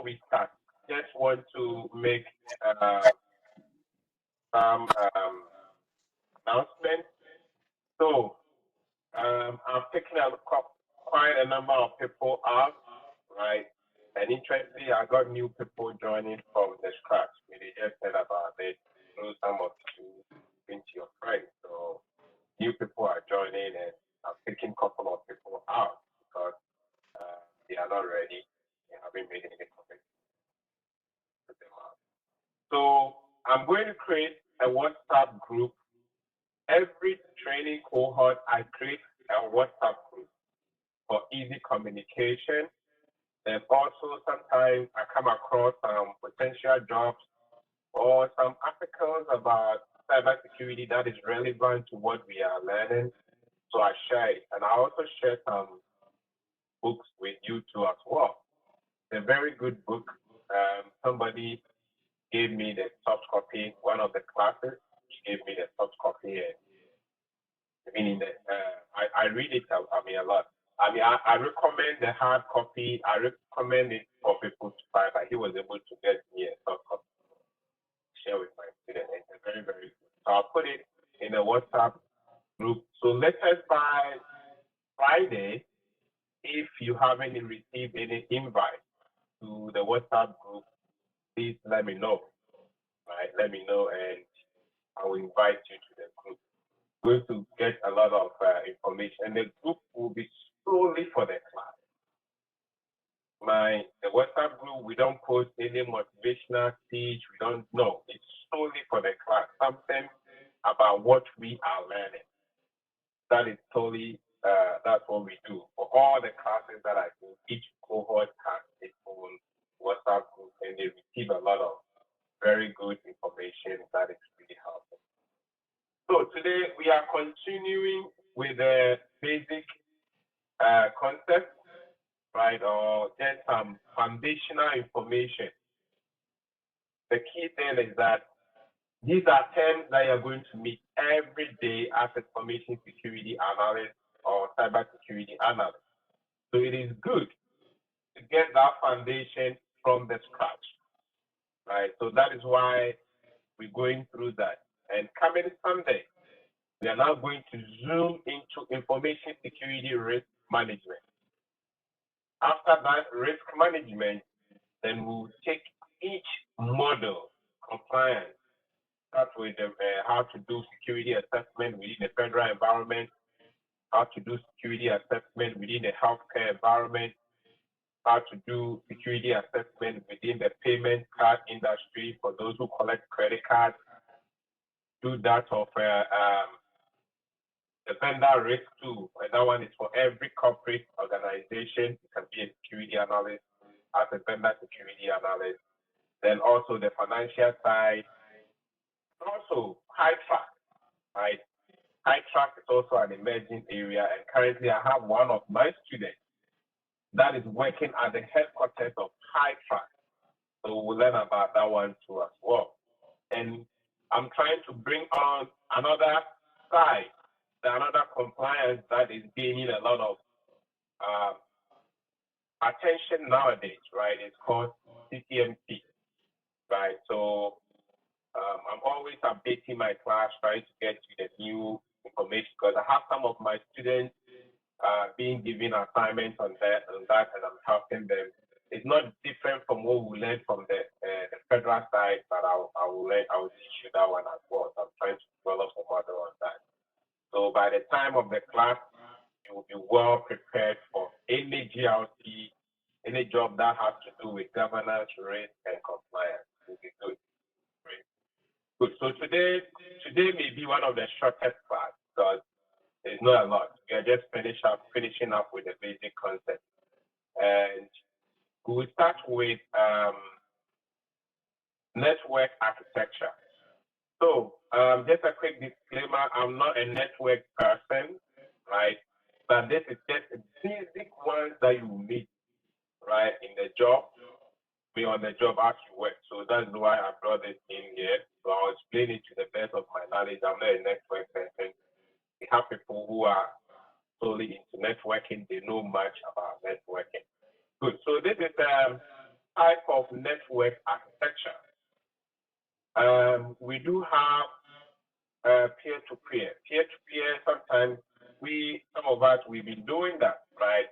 we start, just want to make some announcements. So I've taken quite a number of people out, right? And interestingly, I got new people joining from the scratch. We just said about it through some of you into your friends. So new people are joining, and I'm taking a couple of people out because they are not ready. They haven't made any commitment to them out. So I'm going to create a WhatsApp group. Every training cohort, I create a WhatsApp group for easy communication. And also sometimes I come across some potential jobs or some articles about cybersecurity that is relevant to what we are learning. So I share it. And I also share some books with you too as well. It's a very good book. Somebody gave me the soft copy, one of the classes, she gave me the soft copy. And meaning that I read it, I mean, a lot. I mean, I recommend the hard copy. I recommend it for people to buy, but he was able to get me a soft copy to share with my students. It's very, very good. So I'll put it in a WhatsApp group. So latest by Friday, if you haven't received any invite to the WhatsApp group, please let me know. Right? Let me know, and I will invite you to the group. Going to get a lot of information, and the group will be solely for the class. The WhatsApp group, we don't post any motivational speech. We don't know. It's solely for the class. Something about what we are learning. That is totally that's what we do for all the classes that I do. Each cohort has its own WhatsApp group, and they receive a lot of very good information that is really helpful. So today we are continuing with the basic concept, right, or just some foundational information. The key thing is that these are terms that you're going to meet every day as a information security analyst or cybersecurity analyst. So it is good to get that foundation from the scratch, right? So that is why we're going through that. And coming Sunday, we are now going to zoom into information security risk management. After that risk management, then we'll take each model, compliance, start with how to do security assessment within the federal environment, how to do security assessment within the healthcare environment, how to do security assessment within the payment card industry for those who collect credit cards, do that of the vendor risk too. And that one is for every corporate organization. You can be a security analyst as a vendor security analyst. Then also the financial side. Also HITRAC, right? HITRAC is also an emerging area. And currently I have one of my students that is working at the headquarters of HITRAC. So we'll learn about that one too as well. And I'm trying to bring on another side, another compliance that is gaining a lot of attention nowadays, right? It's called CCMP, right? So I'm always updating my class, trying to get to the new information because I have some of my students being given assignments on that, and I'm helping them. It's not different from what we learned from the federal side, but I will teach you that one as well. So I'm trying to develop a model on that. So by the time of the class, you will be well prepared for any GRC, any job that has to do with governance, risk, and compliance. It will be good. Great. Good. So today may be one of the shortest class because there's not a lot. We are just finishing up with the basic concept. And we will start with network architecture. So just a quick disclaimer, I'm not a network person, right? But this is just a basic ones that you meet, right, in the job, be on the job as you work. So that's why I brought this in here. So I'll explain it to the best of my knowledge. I'm not a network person. We have people who are solely into networking. They know much about networking. Good. So this is type of network architecture. We do have peer-to-peer. Peer-to-peer, sometimes some of us, we've been doing that, right?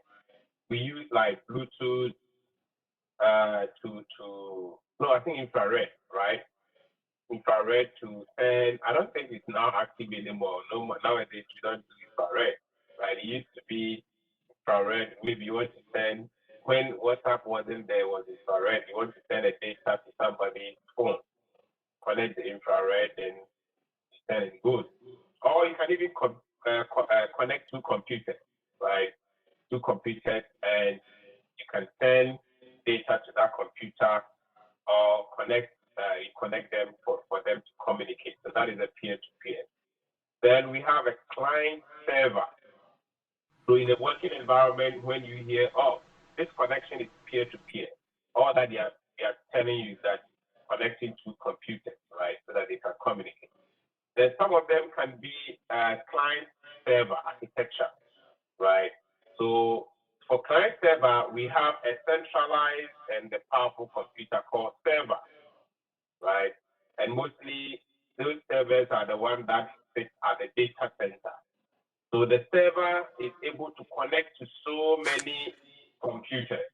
We use like Bluetooth no, I think infrared, right? Infrared to send. I don't think it's now active anymore. No, nowadays you don't do infrared, right? It used to be infrared. Maybe you want to send, when WhatsApp wasn't there, was infrared. You want to send a data to somebody's phone, connect the infrared and send it good. Or you can even connect two computers, right? Two computers, and you can send data to that computer or you connect them for them to communicate. So that is a peer-to-peer. Then we have a client server. So in a working environment, when you hear, oh, this connection is peer-to-peer, all that they are telling you is that connecting to computers, right, so that they can communicate. Then some of them can be client server architecture, right? So for client server, we have a centralized and a powerful computer called server, right? And mostly those servers are the ones that sit at the data center. So the server is able to connect to so many computers,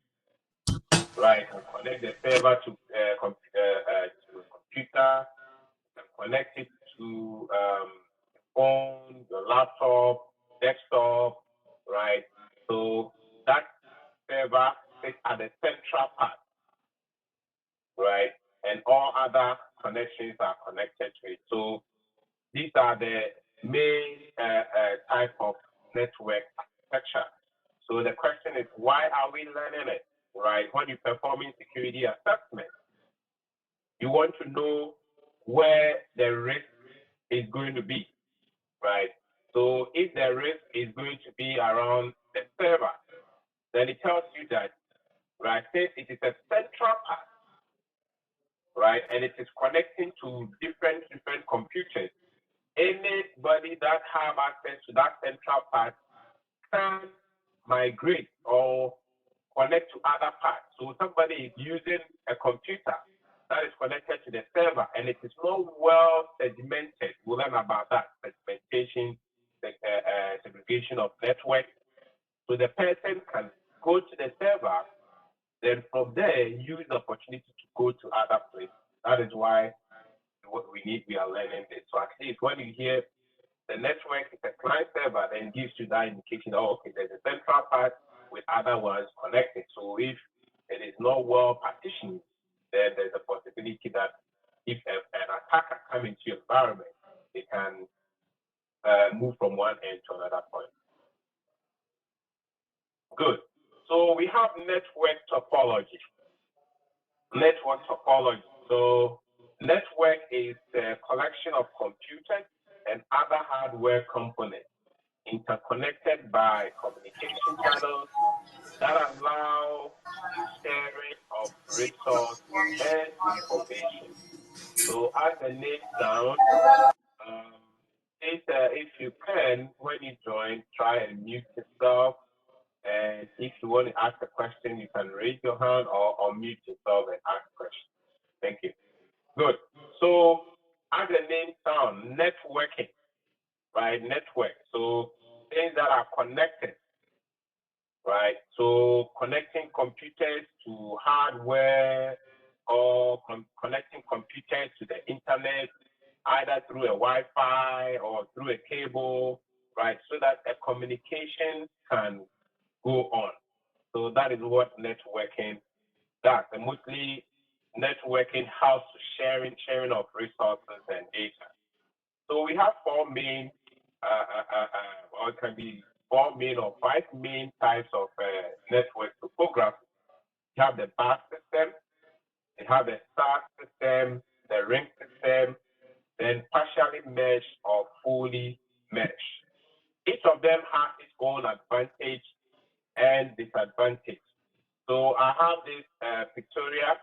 right? And connect the server to a computer, and connect it to phone, your laptop, desktop, right? So that server sits at the central part, right? And all other connections are connected to it. So these are the main type of network architecture. So the question is, why are we learning it, right? When you're performing security assessment, you want to know where the risk is going to be, right? So if the risk is going to be around the server, then it tells you that, right, since it is a central part, right, and it is connecting to different computers, anybody that have access to that central part can migrate or connect to other parts. So somebody is using a computer that is connected to the server and it is not well segmented. We'll learn about that, segmentation, segregation of network. So the person can go to the server, then from there use the opportunity to go to other places. That is why what we are learning this. So at least when you hear the network is a client server, then it gives you that indication, oh, okay, there's a central part with other ones connected. So if it is not well partitioned, then there's a possibility that if an attacker comes into your environment, they can move from one end to another point. Good. So we have network topology. Network topology. So network is a collection of computers and other hardware components interconnected by communication channels that allow sharing of resource and information. So as the name sounds, if you can, when you join, try and mute yourself. And if you want to ask a question, you can raise your hand or unmute yourself and ask a question. Thank you. Good. So as the name sounds, networking, right? Network. So things that are connected, right? So connecting computers to hardware or connecting computers to the internet, either through a Wi-Fi or through a cable, right? So that a communication can go on. So that is what networking does. And mostly networking helps to sharing of resources and data. So we have four main, or it can be four main or five main types of network topography. You have the bus system, you have the star system, the ring system, then partially mesh or fully mesh. Each of them has its own advantage and disadvantage. So I have this pictorial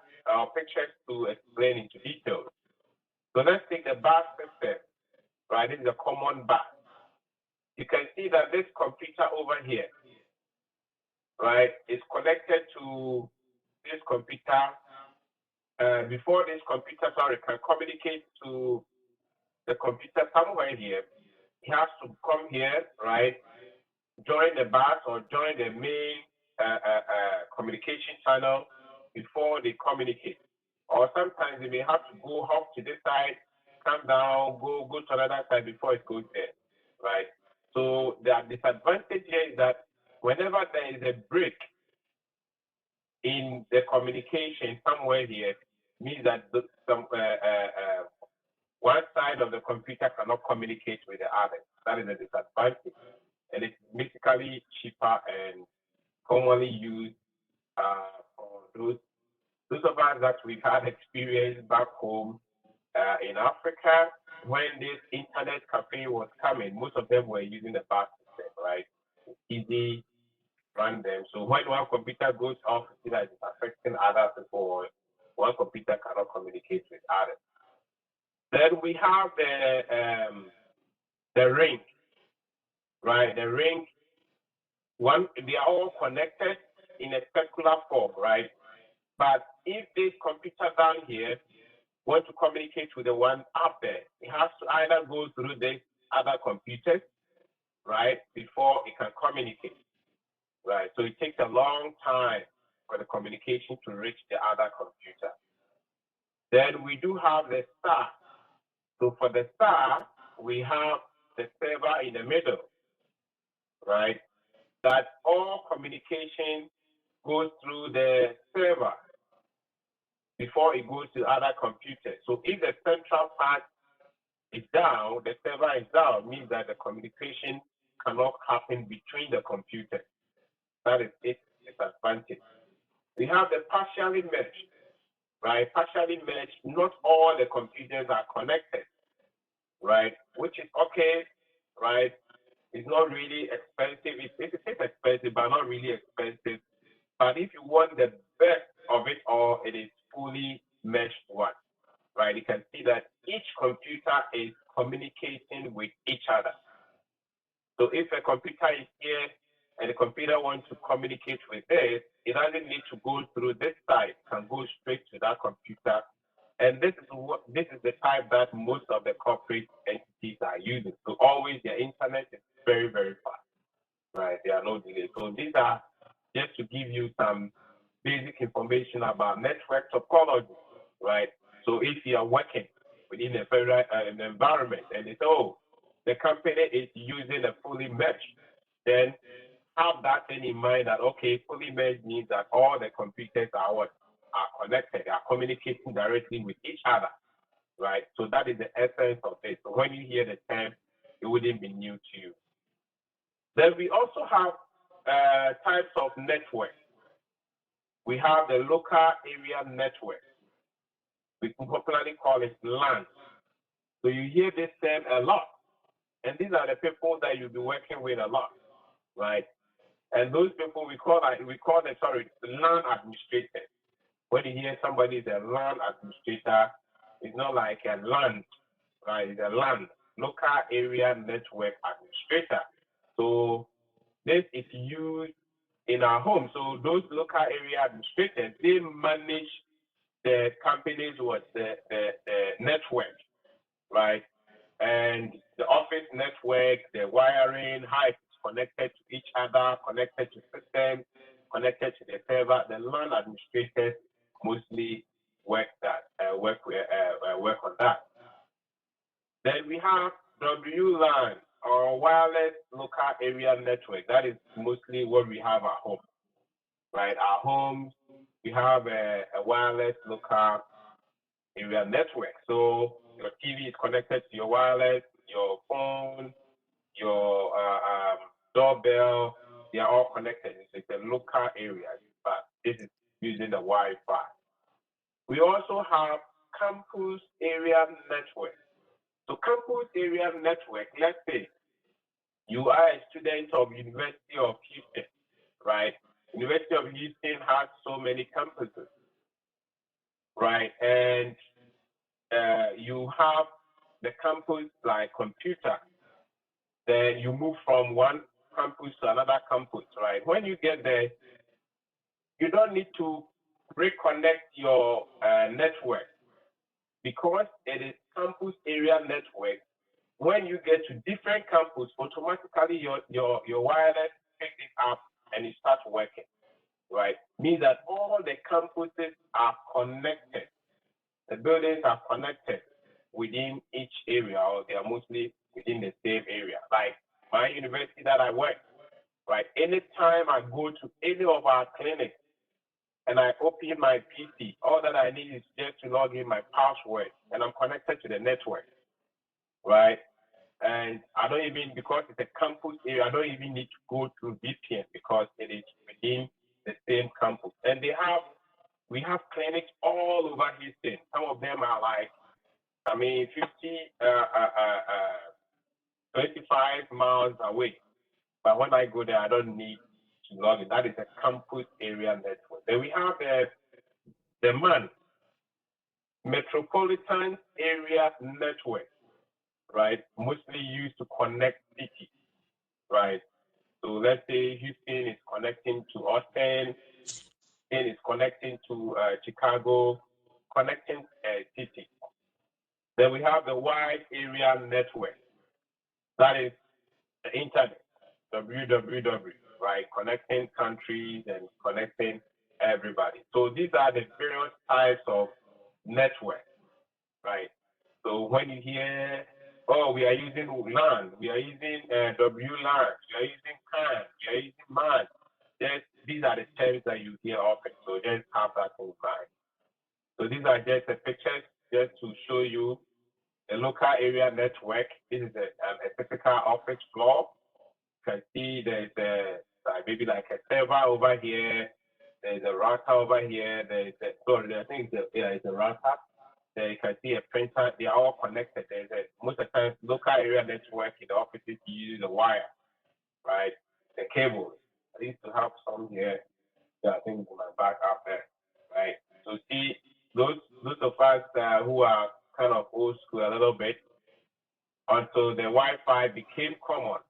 pictures to explain into detail. So let's take the bus system, right? This is a common bus. You can see that this computer over here, right, is connected to this computer, before this computer, can communicate to the computer somewhere here, he has to come here, right? Join the bus or join the main communication channel before they communicate. Or sometimes they may have to go up to this side, come down, go to another side before it goes there, right? So the disadvantage here is that whenever there is a break in the communication somewhere here, means that one side of the computer cannot communicate with the other. That is a disadvantage. And it's basically cheaper and commonly used for those of us that we've had experience back home in Africa. When this internet cafe was coming, most of them were using the bus system, right? Easy run them. So when one computer goes off, it's like it's affecting other people, or one computer cannot communicate with others. Then we have the ring, right? The ring, they are all connected in a circular form, right? But if this computer down here want to communicate with the one up there, it has to either go through this other computers, right, before it can communicate, right? So it takes a long time for the communication to reach the other computer. Then we do have the star. So for the star, we have the server in the middle, right? That all communication goes through the server before it goes to other computers. So if the central part is down, the server is down, means that the communication cannot happen between the computers. That is its disadvantage. We have the partially merged, right? Partially merged, not all the computers are connected, right? Which is okay, right? It's not really expensive. It is expensive, but not really expensive. But if you want the best of it all, it is fully meshed one, right? You can see that each computer is communicating with each other. So if a computer is here and the computer wants to communicate with this, it doesn't need to go through this side. It can go straight to that computer. And this is the type that most of the corporate entities are using. So always their internet is very, very fast, right? There are no delays. So these are just to give you some basic information about network topology, right? So if you are working within a federal environment and it's, the company is using a fully meshed, then have that thing in mind that, okay, fully meshed means that all the computers are connected, they are communicating directly with each other, right? So that is the essence of it. So when you hear the term, it wouldn't be new to you. Then we also have types of network. We have the local area network. We popularly call it LAN. So you hear this term a lot. And these are the people that you'll be working with a lot, right? And those people we call them LAN administrators. When you hear somebody is a LAN administrator, it's not like a LAN, right? It's a LAN, local area network administrator. So this is used in our home. So those local area administrators, they manage the companies with the network, right? And the office network, the wiring, how it's connected to each other, connected to systems, connected to the server. The LAN administrators mostly work on that. Then we have WLAN, or wireless local area network. That is mostly what we have at home, right? Our homes, we have a wireless local area network. So your TV is connected to your wireless, your phone, your doorbell, they are all connected. It's a local area, but this is using the Wi-Fi. We also have campus area network. So campus area network, let's say you are a student of University of Houston, right? University of Houston has so many campuses, right? And you have the campus like computer. Then you move from one campus to another campus, right? When you get there, you don't need to reconnect your network because it is campus area network. When you get to different campus, automatically your wireless picks it up and it starts working, right? Means that all the campuses are connected. The buildings are connected within each area, or they are mostly within the same area. Like my university that I work, right? Anytime I go to any of our clinics and I open my PC, all that I need is just to log in my password and I'm connected to the network, right? And I don't even, because it's a campus area, I don't even need to go through VPN because it is within the same campus. And we have clinics all over Houston. Some of them are like, 25 miles away. But when I go there, I don't need to log in. That is a campus area network. Then we have the MAN, Metropolitan Area Network, right? Mostly used to connect cities, right? So let's say Houston is connecting to Austin, Houston is connecting to Chicago, connecting cities. Then we have the wide area network. That is the internet, www, right? Connecting countries and connecting everybody. So these are the various types of network, right? So when you hear, oh, we are using LAN, we are using WLAN, we are using CAN, we are using MAN, these are the terms that you hear often. So just have that in mind. So these are just the pictures just to show you the local area network. This is a typical office floor. You can see there's maybe like a server over here. There's a router over here. I think it's a router. There you can see a printer. They are all connected. Most of the time, local area network in the offices, you use a wire, right? The cables. I used to have some here. Yeah, I think in my back up there, right? So see, those of us who are kind of old school a little bit, until the Wi-Fi became common,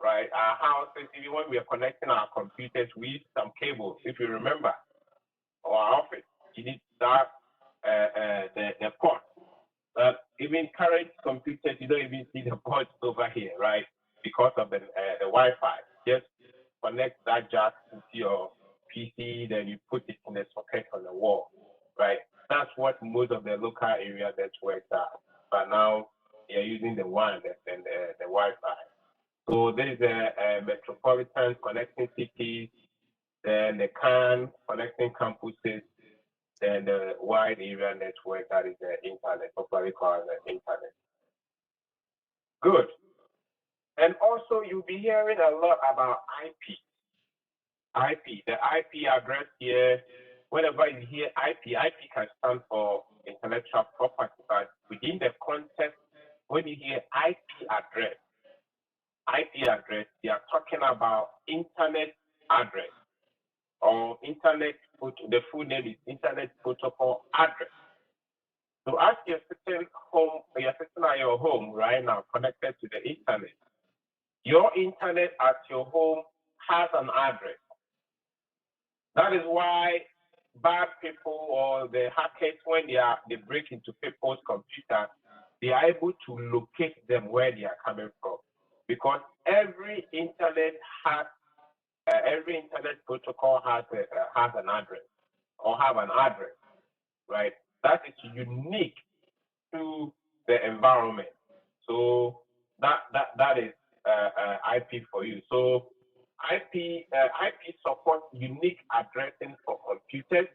right? Our houses, even when we are connecting our computers, we use some cables. If you remember, or our office, you need that the port. Even current computers, you don't even see the ports over here, right? Because of the Wi-Fi. Just connect that jack into your PC, then you put it in the socket on the wall, right? That's what most of the local area networks are. But now they are using the WAN and the Wi-Fi. So there is a metropolitan connecting cities, then the CAN connecting campuses, then the wide area network, that is the internet, popularly called the internet. Good. And also you'll be hearing a lot about IP. The IP address here, whenever you hear IP can stand for intellectual property, but within the context, when you hear IP address, they are talking about internet address, or the full name is Internet Protocol Address. So as you're sitting at your home right now, connected to the internet, your internet at your home has an address. That is why bad people or the hackers, when they break into people's computers, they are able to locate them where they are coming from, because every internet protocol has an address, or have an address, right? That is unique to the environment. So that is IP for you. So IP supports unique addressing for computers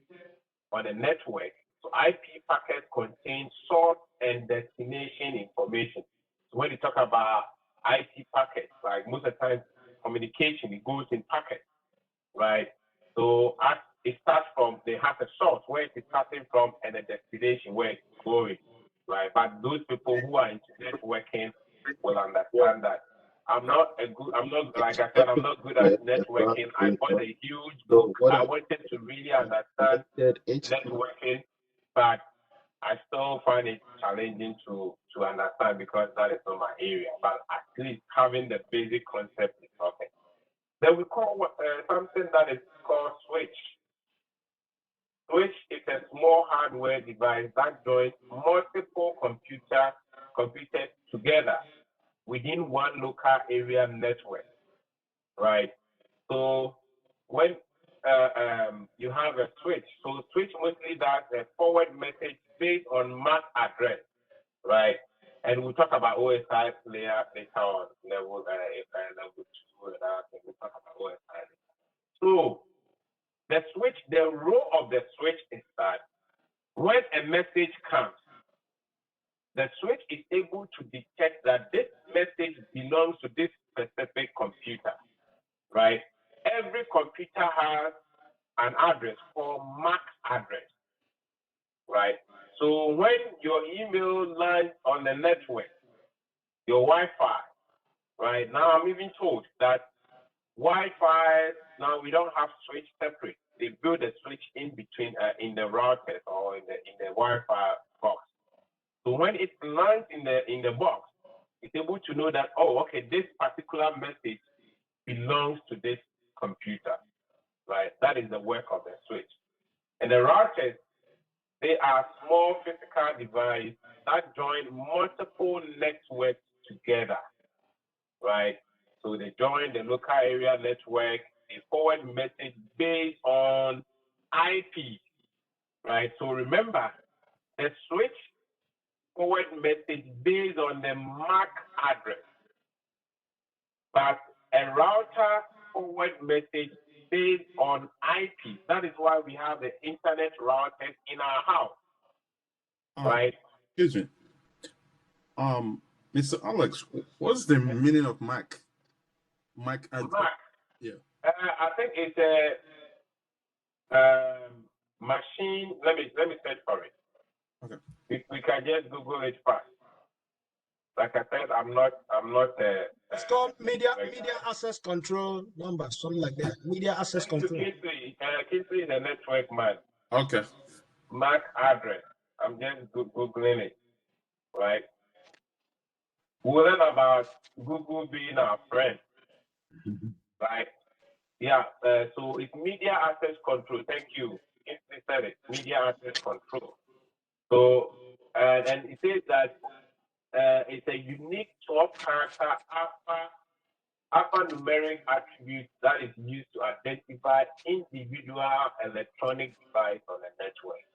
on a network. So IP packets contain source and destination information. So when you talk about IP packets, like most of the time communication, it goes in packets, right? So as it starts from, they have a source where it is starting from and a destination where it's going, right? But those people who are into networking will understand that. I'm not like I said, I'm not good at networking. I bought a huge book. I wanted to really understand networking, but I still find it challenging to understand because that is not my area. But at least having the basic concept is okay. Then we call something that is called switch. switch is a small hardware device that joins multiple computers together within one local area network, right? So when you have a switch, so switch mostly does a forward message based on MAC address, right? And we'll talk about OSI layer later on, level 2, and we'll talk about OSI later. So the role of the switch is that when a message comes, the switch is able to detect that this message belongs to this specific computer, right? Every computer has an address called MAC address, right? So when your email lands on the network, your Wi-Fi, right? Now I'm even told that Wi-Fi, now we don't have switch separate. They build a switch in between in the routers or in the Wi-Fi box. So when it lands in the box, it's able to know that, oh, okay, this particular message belongs to this computer, right? That is the work of the switch. And the routers, they are small physical devices that join multiple networks together, right? So they join the local area network, they forward message based on IP, right? So remember, the switch forward message based on the MAC address, but a router forward message based on IP. That is why we have the internet routers in our house, right? Excuse me. Mr. Alex, what's the meaning of MAC? MAC address? MAC. Yeah. I think it's a machine. Let me search for it. Okay. We can just Google it fast. Like I said, I'm not. It's called media access control number, something like that. Media access control. Kingsley is a network man. Okay. MAC address. I'm just Googling it, right? We'll learn about Google being our friend, right? Yeah. So it's media access control. Thank you. Kingsley said it. Media access control. So and it says that it's a unique 12-character alphanumeric attribute that is used to identify individual electronic device on the network,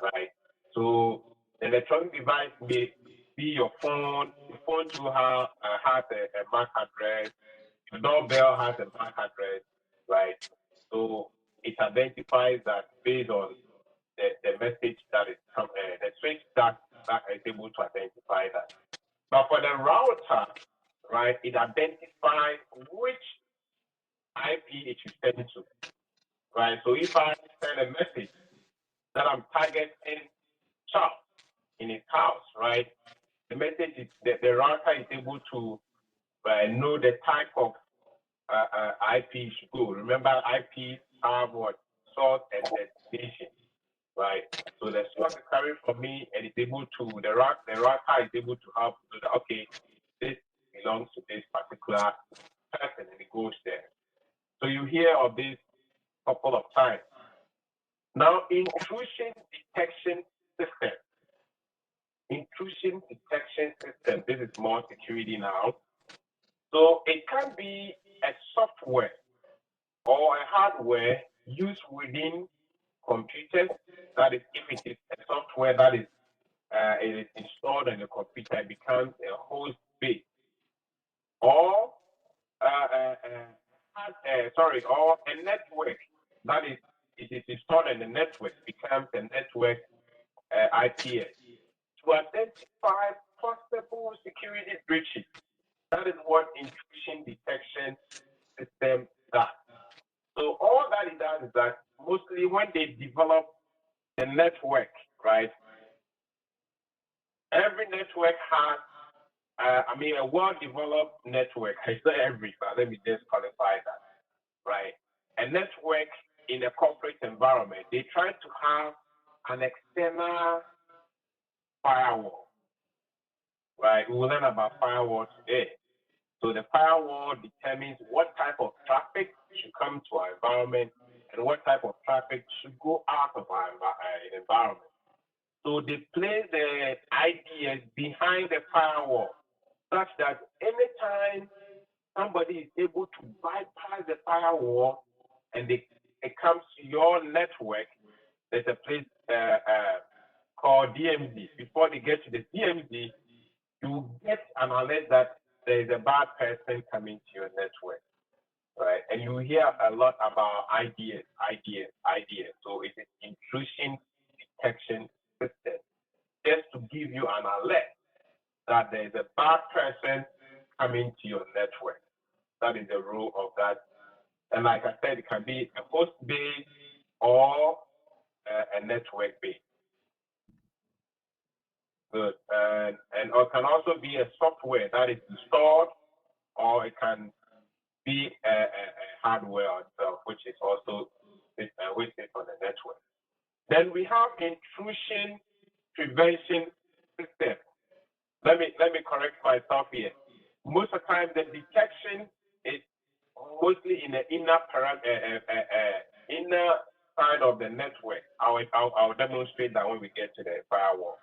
right? So the electronic device may be your phone. Your phone too has a MAC address. Your doorbell has a MAC address, right? So it identifies that based on the message that is the switch that is able to identify that. But for the router, right, it identifies which IP it should send to, right? So if I send a message that I'm targeting Charles in his house, right, the message is the router is able to know the type of IP it should go. Remember, IP have what source and destination, right? So the source is carried from me, and it's able to the router is able to have that, okay, this belongs to this particular person, and it goes there. So you hear of this a couple of times. Now, intrusion detection system. Intrusion detection system. This is more security now. So it can be a software or a hardware used within computers. That is, if it is a software that is it is installed on the computer, it becomes a host-based, or or a network that is it is installed on the network becomes a network IPS to identify possible security breaches. That is what intrusion detection system does. So all that it does is that mostly when they develop the network, right? Every network has, a well-developed network. I say every, but let me just qualify that, right? A network in a corporate environment, they try to have an external firewall, right? We will learn about firewall today. So the firewall determines what type of traffic should come to our environment and what type of traffic should go out of our environment. So they place the IDS behind the firewall such that anytime somebody is able to bypass the firewall and it comes to your network, there's a place called DMZ. Before they get to the DMZ, you get an alert that there is a bad person coming to your network, right? And you hear a lot about IDS. So it is intrusion detection system, just to give you an alert that there is a bad person coming to your network. That is the role of that. And like I said, it can be a host base or a network base. Good. And it can also be a software that is installed, or it can be a hardware itself, which is also which is on the network. Then we have intrusion prevention system. Let me correct myself here. Most of the time, the detection is mostly in the inner side of the network. I'll demonstrate that when we get to the firewall.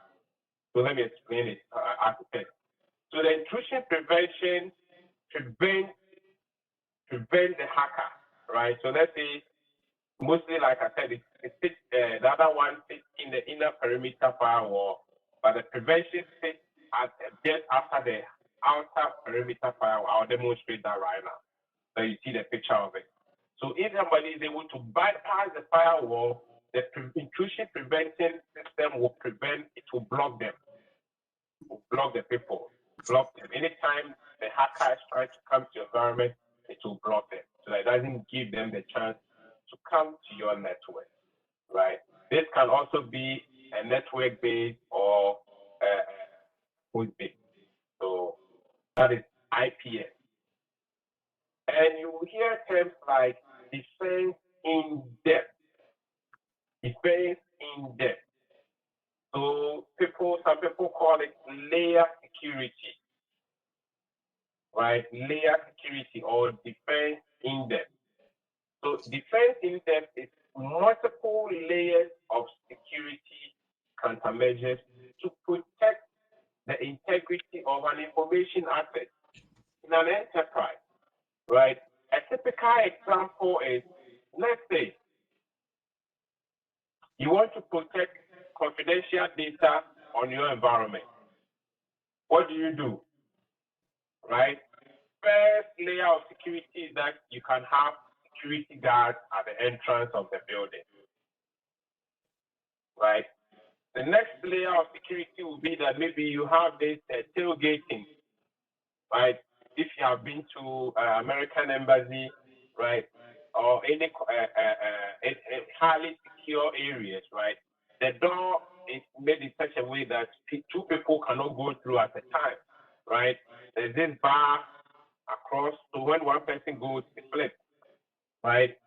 So let me explain it as it is. So the intrusion prevention prevent the hacker, right? So let's say mostly, like I said, the other one sits in the inner perimeter firewall, but the prevention sits just after the outer perimeter firewall. I'll demonstrate that right now. So you see the picture of it. So if somebody is able to bypass the firewall, the intrusion prevention system will block them, will block the people, block them. Anytime the hacker is trying to come to your environment, it will block them. So that it doesn't give them the chance to come to your network, right? This can also be a network-based or host-based. So that is IPS. And you will hear terms like defense in depth. Defense in depth. So some people call it layer security, right? Layer security or defense in depth. So defense in depth is multiple layers of security countermeasures to protect the integrity of an information asset in an enterprise, right? A typical example is, let's say, you want to protect confidential data on your environment. What do? Right? First layer of security is that you can have security guards at the entrance of the building, right? The next layer of security will be that maybe you have this tailgating, right? If you have been to American Embassy, right, or any highly secure areas, right, the door is made in such a way that two people cannot go through at a time, right? There's this bar across, so when one person goes, it flips, right?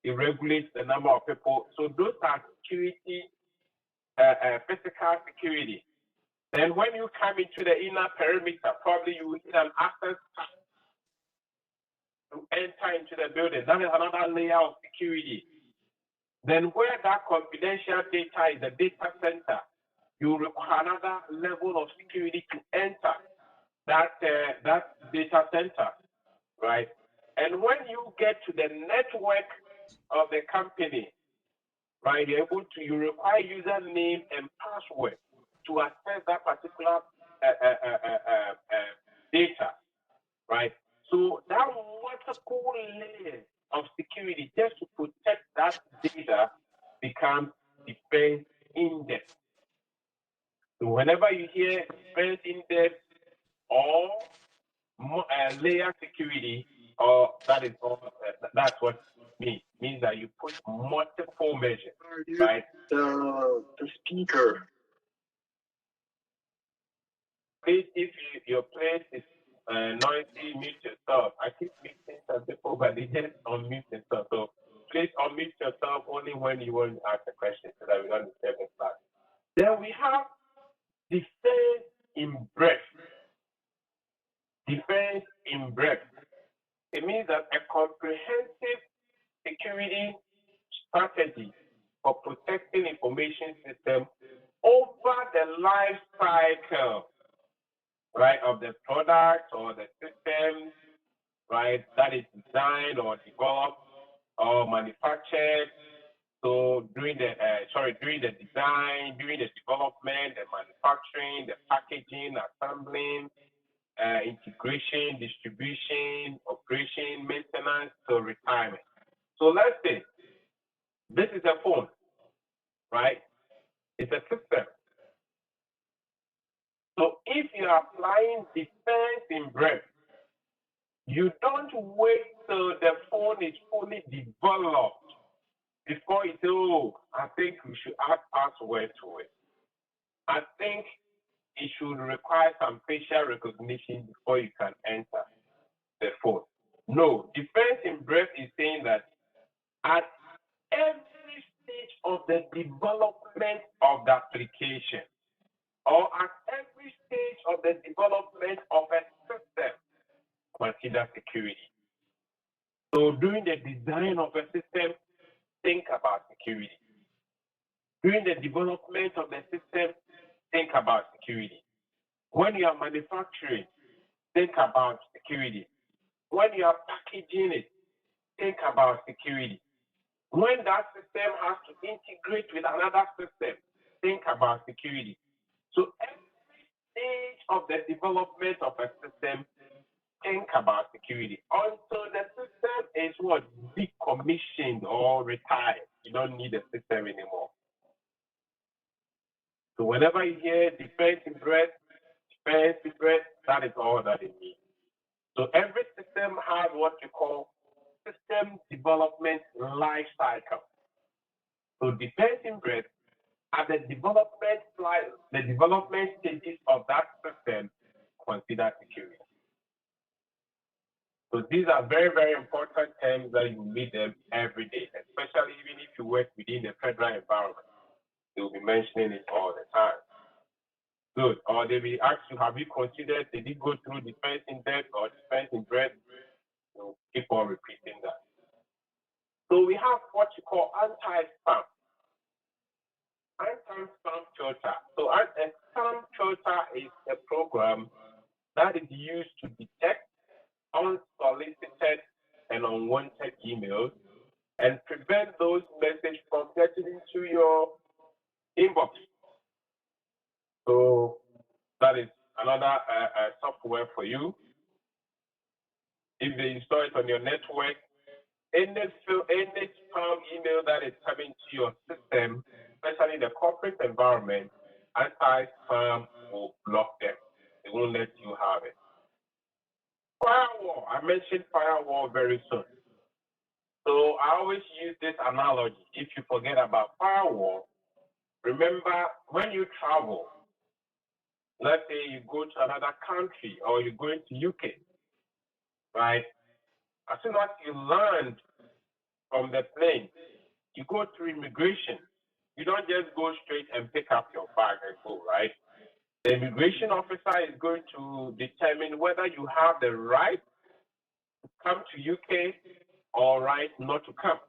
It regulates the number of people. So those are security, physical security. Then when you come into the inner perimeter, probably you will need an access to enter into the building. That is another layer of security. Then where that confidential data is, the data center, you require another level of security to enter that data center, right? And when you get to the network of the company, right, you require username and password to access that particular data, right? So that multiple layers of security just to protect that data becomes defense in depth. So whenever you hear defense in depth or layer security, or that's what it means that you put multiple measures, right? The speaker. Please, if your place is noisy, mute yourself. I keep muting some people, but they just unmute themselves. So please unmute yourself only when you want to ask a question so that we don't disturb the class. Then we have defense in breadth. Defense in breadth. It means that a comprehensive security strategy for protecting information system over the life cycle, right, of the product or the system, right, that is designed or developed or manufactured. So during the design, during the development, the manufacturing, the packaging, assembling, integration, distribution, operation, maintenance, to retirement. So let's say this is a phone, right? It's a system. So if you are applying defense in breadth, you don't wait till the phone is fully developed before you say, oh, I think we should add password to it. I think it should require some facial recognition before you can enter the phone. No, defense in breadth is saying that at every stage of the development of the application, or at every stage of the development of a system, consider security. So during the design of a system, think about security. During the development of the system, think about security. When you are manufacturing, think about security. When you are packaging it, think about security. When that system has to integrate with another system, think about security. So every stage of the development of a system, think about security. Until the system is what? Decommissioned or retired. You don't need the system anymore. So whenever you hear defense in breadth, that is all that it means. So every system has what you call system development life cycle. So defense in breadth at the development stages of that system, consider security. So these are very, very important terms that you meet them every day, especially even if you work within the federal environment. They will be mentioning it all the time. Good. Or they will ask you, have you considered, did you go through defense in depth or defense in breadth? So keep on repeating that. So we have what you call anti-spam. Anti-spam filter. So a spam filter is a program that is used to detect unsolicited and unwanted emails and prevent those messages from getting into your inbox. So that is another software for you. If they install it on your network, any spam email that is coming to your system, especially the corporate environment, anti-spam will block them. They won't let you have it. Firewall. I mentioned firewall very soon. So I always use this analogy. If you forget about firewall, remember when you travel, let's say you go to another country or you're going to UK, right? As soon as you land from the plane, you go through immigration. You don't just go straight and pick up your bag and go, right? The immigration officer is going to determine whether you have the right to come to UK or right not to come,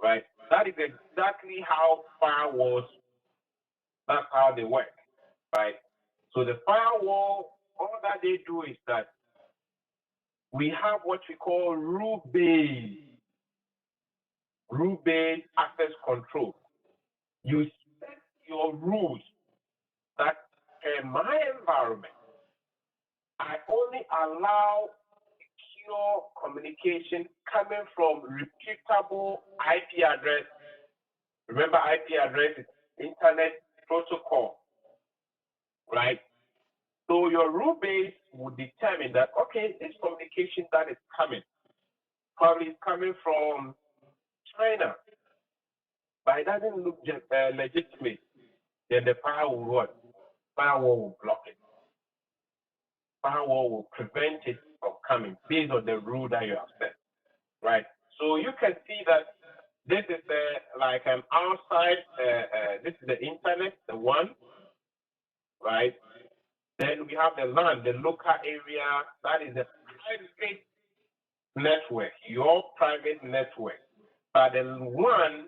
right? That is exactly how firewalls, that's how they work, right? So the firewall, all that they do is that we have what we call rule-based access control. You set your rules that in my environment, I only allow secure communication coming from reputable IP address. Remember, IP address is Internet Protocol, right? So your rule base will determine that, okay, this communication that is coming probably is coming from China, but it doesn't look legitimate. Then the firewall will what? Firewall will block it. Firewall will prevent it from coming based on the rule that you have set, right? So you can see that this is like an outside, this is the internet, the one, right? Then we have the LAN, the local area, that is a private network, your private network. But the one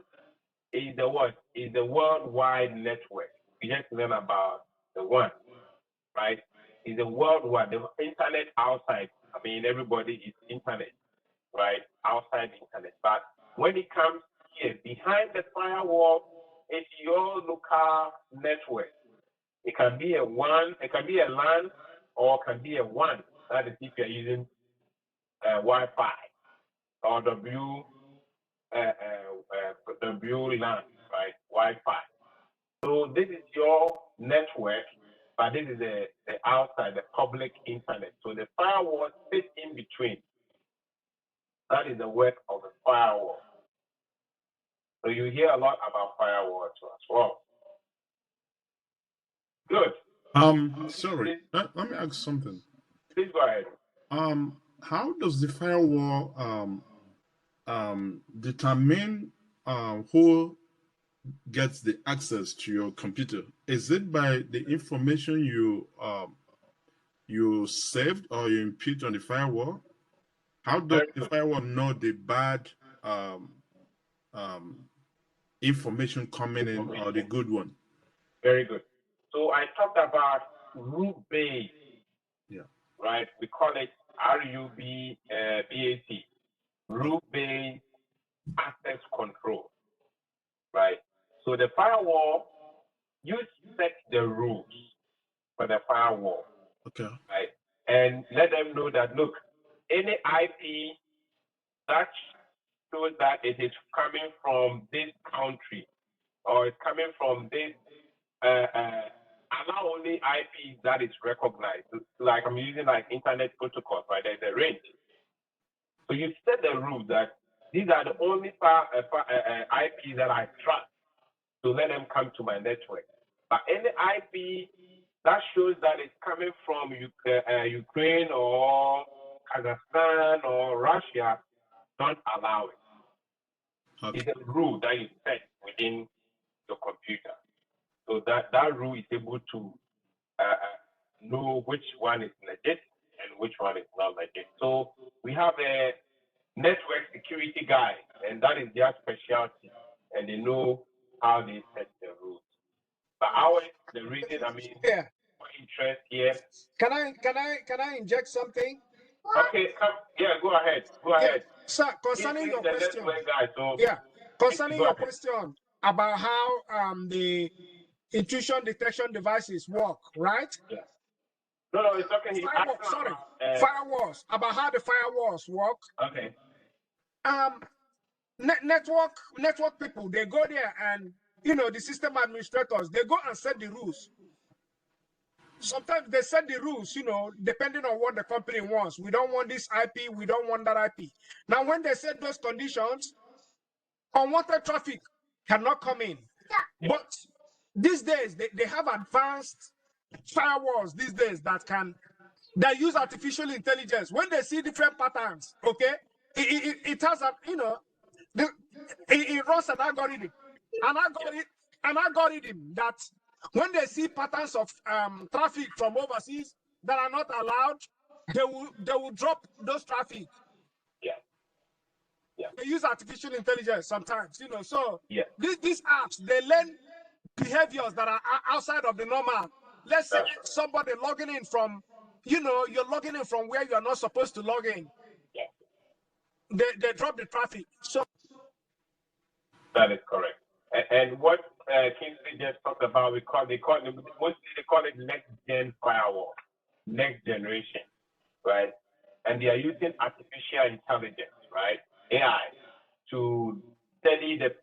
is the what? Is the worldwide network. We just learn about the one, right? Is the worldwide, the internet outside. I mean, everybody is internet, right? Outside the internet. But when it comes here, behind the firewall, it's your local network. It can be a WAN, it can be a LAN, or it can be a WAN. That is if you're using Wi-Fi or WLAN, right? Wi-Fi. So this is your network, but this is the outside, the public internet. So the firewall sits in between. That is the work of the firewall. So you hear a lot about firewalls as well. Good. Sorry. Let me ask something. Please go ahead. How does the firewall determine who gets the access to your computer? Is it by the information you saved or you input on the firewall? How does the firewall know the bad information coming in or the good one? Very good. So I talked about rule-based, right? We call it RUBAC, rule-based access control, right? So the firewall, you set the rules for the firewall, right? And let them know that, look, any IP that shows that it is coming from this country or it's coming from this, allow only IPs that is recognized. Like I'm using like internet protocols, right? There's a range. So you set the rule that these are the only IPs that I trust to let them come to my network. But any IP that shows that it's coming from Ukraine or Kazakhstan or Russia, don't allow it. Okay. It's a rule that you set within your computer. So that rule is able to know which one is legit and which one is not legit. So we have a network security guy, and that is their specialty, and they know how they set the rules. But ours, the reason, I mean, for interest here. Can I inject something? Okay, go ahead. Go ahead. Sir, concerning your question. Concerning your question about how the intrusion detection devices work, right? Yeah. No, it's okay. Firewalls. About how the firewalls work. Okay. Network people, they go there and the system administrators, they go and set the rules. Sometimes they set the rules, depending on what the company wants. We don't want this IP, we don't want that IP. Now, when they set those conditions, unwanted traffic cannot come in. Yeah. But these days, they have advanced firewalls these days that use artificial intelligence. When they see different patterns, okay, it has it runs an algorithm. An algorithm that when they see patterns of traffic from overseas that are not allowed, they will drop those traffic. Yeah. They use artificial intelligence sometimes, So these apps, they learn behaviors that are outside of the normal. Let's say somebody logging in from, you're logging in from where you're not supposed to log in. Yeah. They drop the traffic. So that is correct. And what Kingsley just talked about, mostly they call it next gen firewall, next generation, right? And they are using artificial intelligence, right? AI, to study the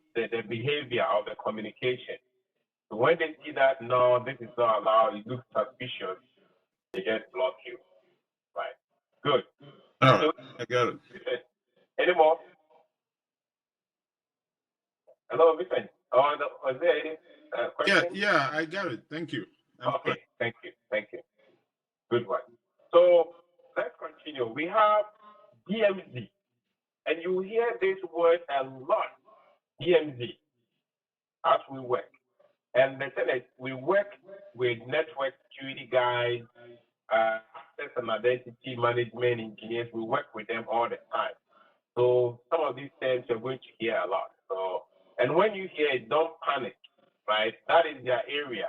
behavior of the communication. So when they see that, no, this is not allowed, it looks suspicious, they just block you, right? Good. All right, I got it. Any more? Hello, Vincent. Was there any question? Yeah, I got it. Thank you. Okay, thank you. Good one. So let's continue. We have DMZ, and you hear this word a lot, DMZ, as we work. And the thing is, we work with network security guys, access and identity management engineers. We work with them all the time. So some of these terms you're going to hear a lot. So And when you hear it, don't panic, right? That is their area,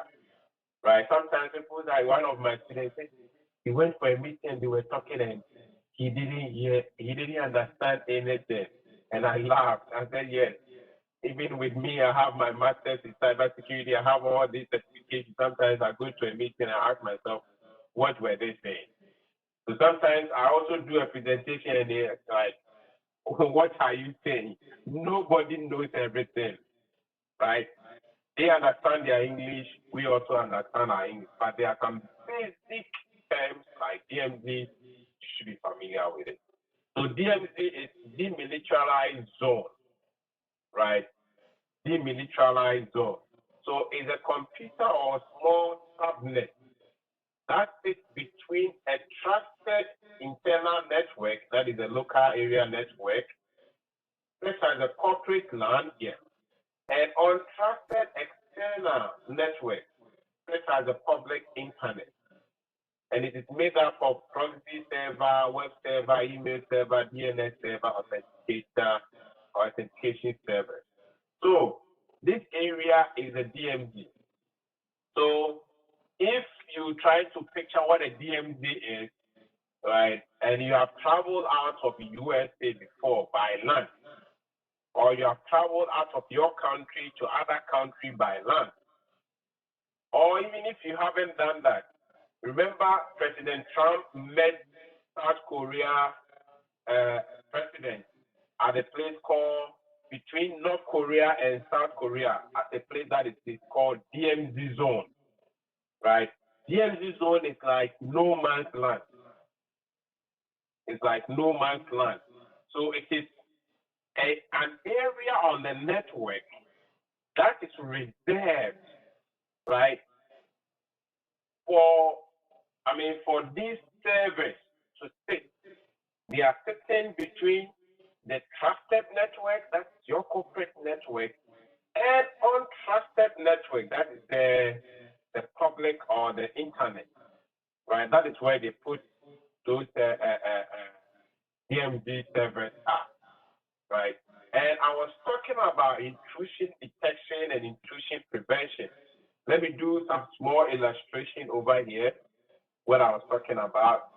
right? Sometimes people, like one of my students, he went for a meeting and they were talking and he didn't understand anything. And I laughed. I said, yes, even with me, I have my master's in cybersecurity. I have all these certifications. Sometimes I go to a meeting and I ask myself, what were they saying? So sometimes I also do a presentation and they're like, what are you saying? Nobody knows everything, right? They understand their English. We also understand our English, but there are some basic terms like DMZ. You should be familiar with it. So DMZ is demilitarized zone, right? Demilitarized zone. So it's a computer or small subnet that sits between a trusted internal network, that is a local area network, such as a corporate LAN here, and untrusted external network, such as a public internet. And it is made up of proxy server, web server, email server, DNS server, authentication server. So this area is a DMZ. So if you try to picture what a DMZ is, right, and you have traveled out of the USA before by land, or you have traveled out of your country to other country by land, or even if you haven't done that, remember President Trump met South Korea president at a place called between North Korea and South Korea at a place that is called DMZ zone, right? DMZ zone is like no man's land. It's like no man's land. So it is an area on the network that is reserved, right, for these servers to sit. They are sitting between the trusted network, that's your corporate network, and untrusted network, that is the public or the internet, right? That is where they put those DMZ servers are, right? And I was talking about intrusion detection and intrusion prevention. Let me do some small illustration over here, what I was talking about,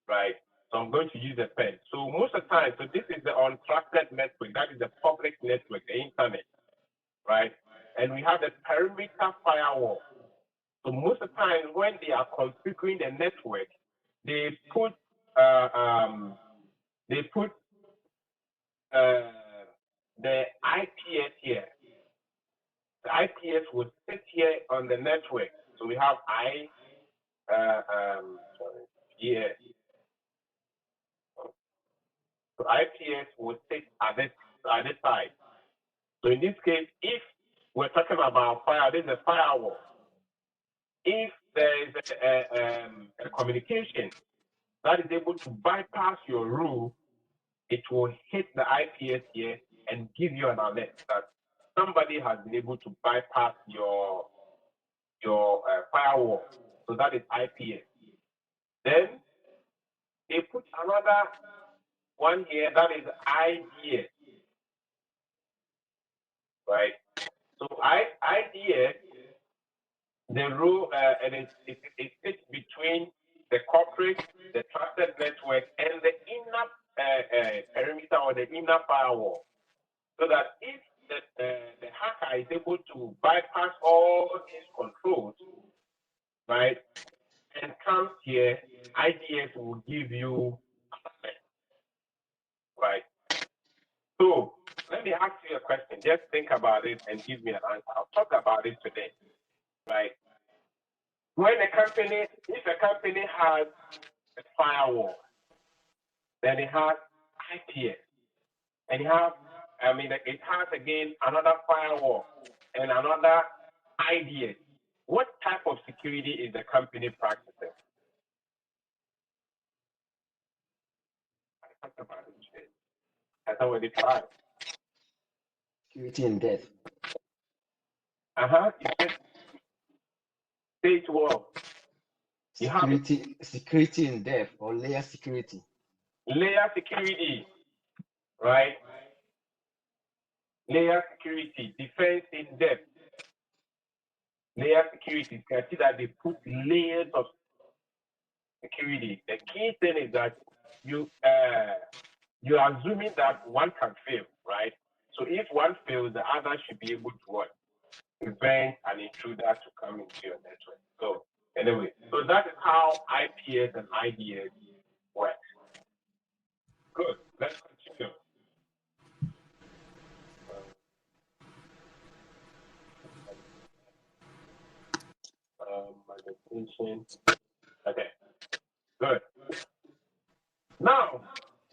right? So I'm going to use a pen. So most of the time, so this is the untrusted network, that is the public network, the internet, right? And we have the perimeter firewall. So most of the time when they are configuring the network, they put the IPS here. The IPS will sit here on the network. So we have here. So IPS will sit at this side. So in this case, if we're talking about this is a firewall. If there is a communication that is able to bypass your rule, it will hit the IPS here and give you an alert that somebody has been able to bypass your firewall. So that is IPS. Then they put another one here, that is IDS, right? So IDS, the rule, and it sits between the corporate, the trusted network, and the inner perimeter or the inner firewall. So that if the hacker is able to bypass all these controls, right, and comes here, IDS will give you right. So let me ask you a question. Just think about it and give me an answer. I'll talk about it today, right? If a company has a firewall, then it has IPS, and it has again another firewall and another IDS. What type of security is the company practicing? I talked about it today. That's already tried. Security in depth. You said, say it well. Security in depth or layer security. Layer security, right? Layer security, defense in depth. Layer security, you can see that they put layers of security. The key thing is that you are assuming that one can fail, right? So if one fails, the other should be able to what? Prevent an intruder to come into your network. So anyway, so that is how IPS and IDS work. Good. Let's continue. Magnification. Okay. Good. Now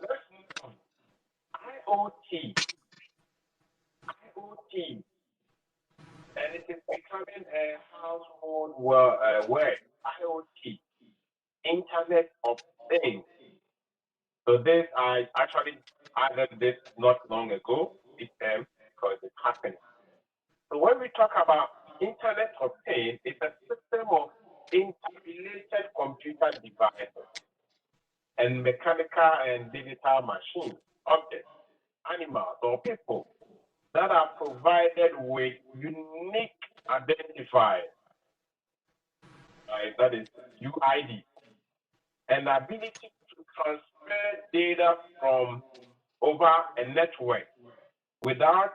let's move on. IoT. IoT. And it is becoming a household word. IoT. Internet of Things. So this, I actually added this not long ago, this term, because it's happening. So when we talk about Internet of Things, it's a system of interrelated computer devices and mechanical and digital machines, objects, animals, or people that are provided with unique identifiers, right? That is UID, and the ability to transfer data from over a network without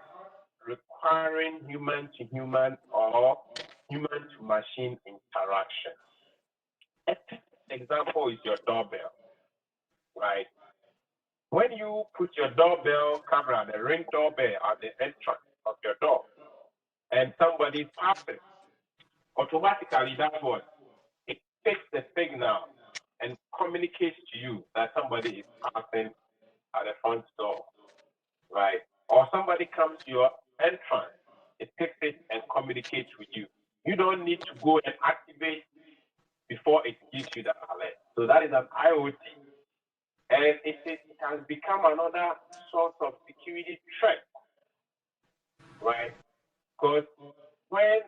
requiring human to human or human to machine interaction. A example is your doorbell, right? When you put your doorbell camera, the Ring doorbell at the entrance of your door, and somebody passes, automatically that what? It takes the signal and communicates to you that somebody is passing at the front door, right? Or somebody comes to your entrance, it takes it and communicates with you. You don't need to go and activate before it gives you that alert. So that is an IoT. And it has become another source of security threat, right? Because when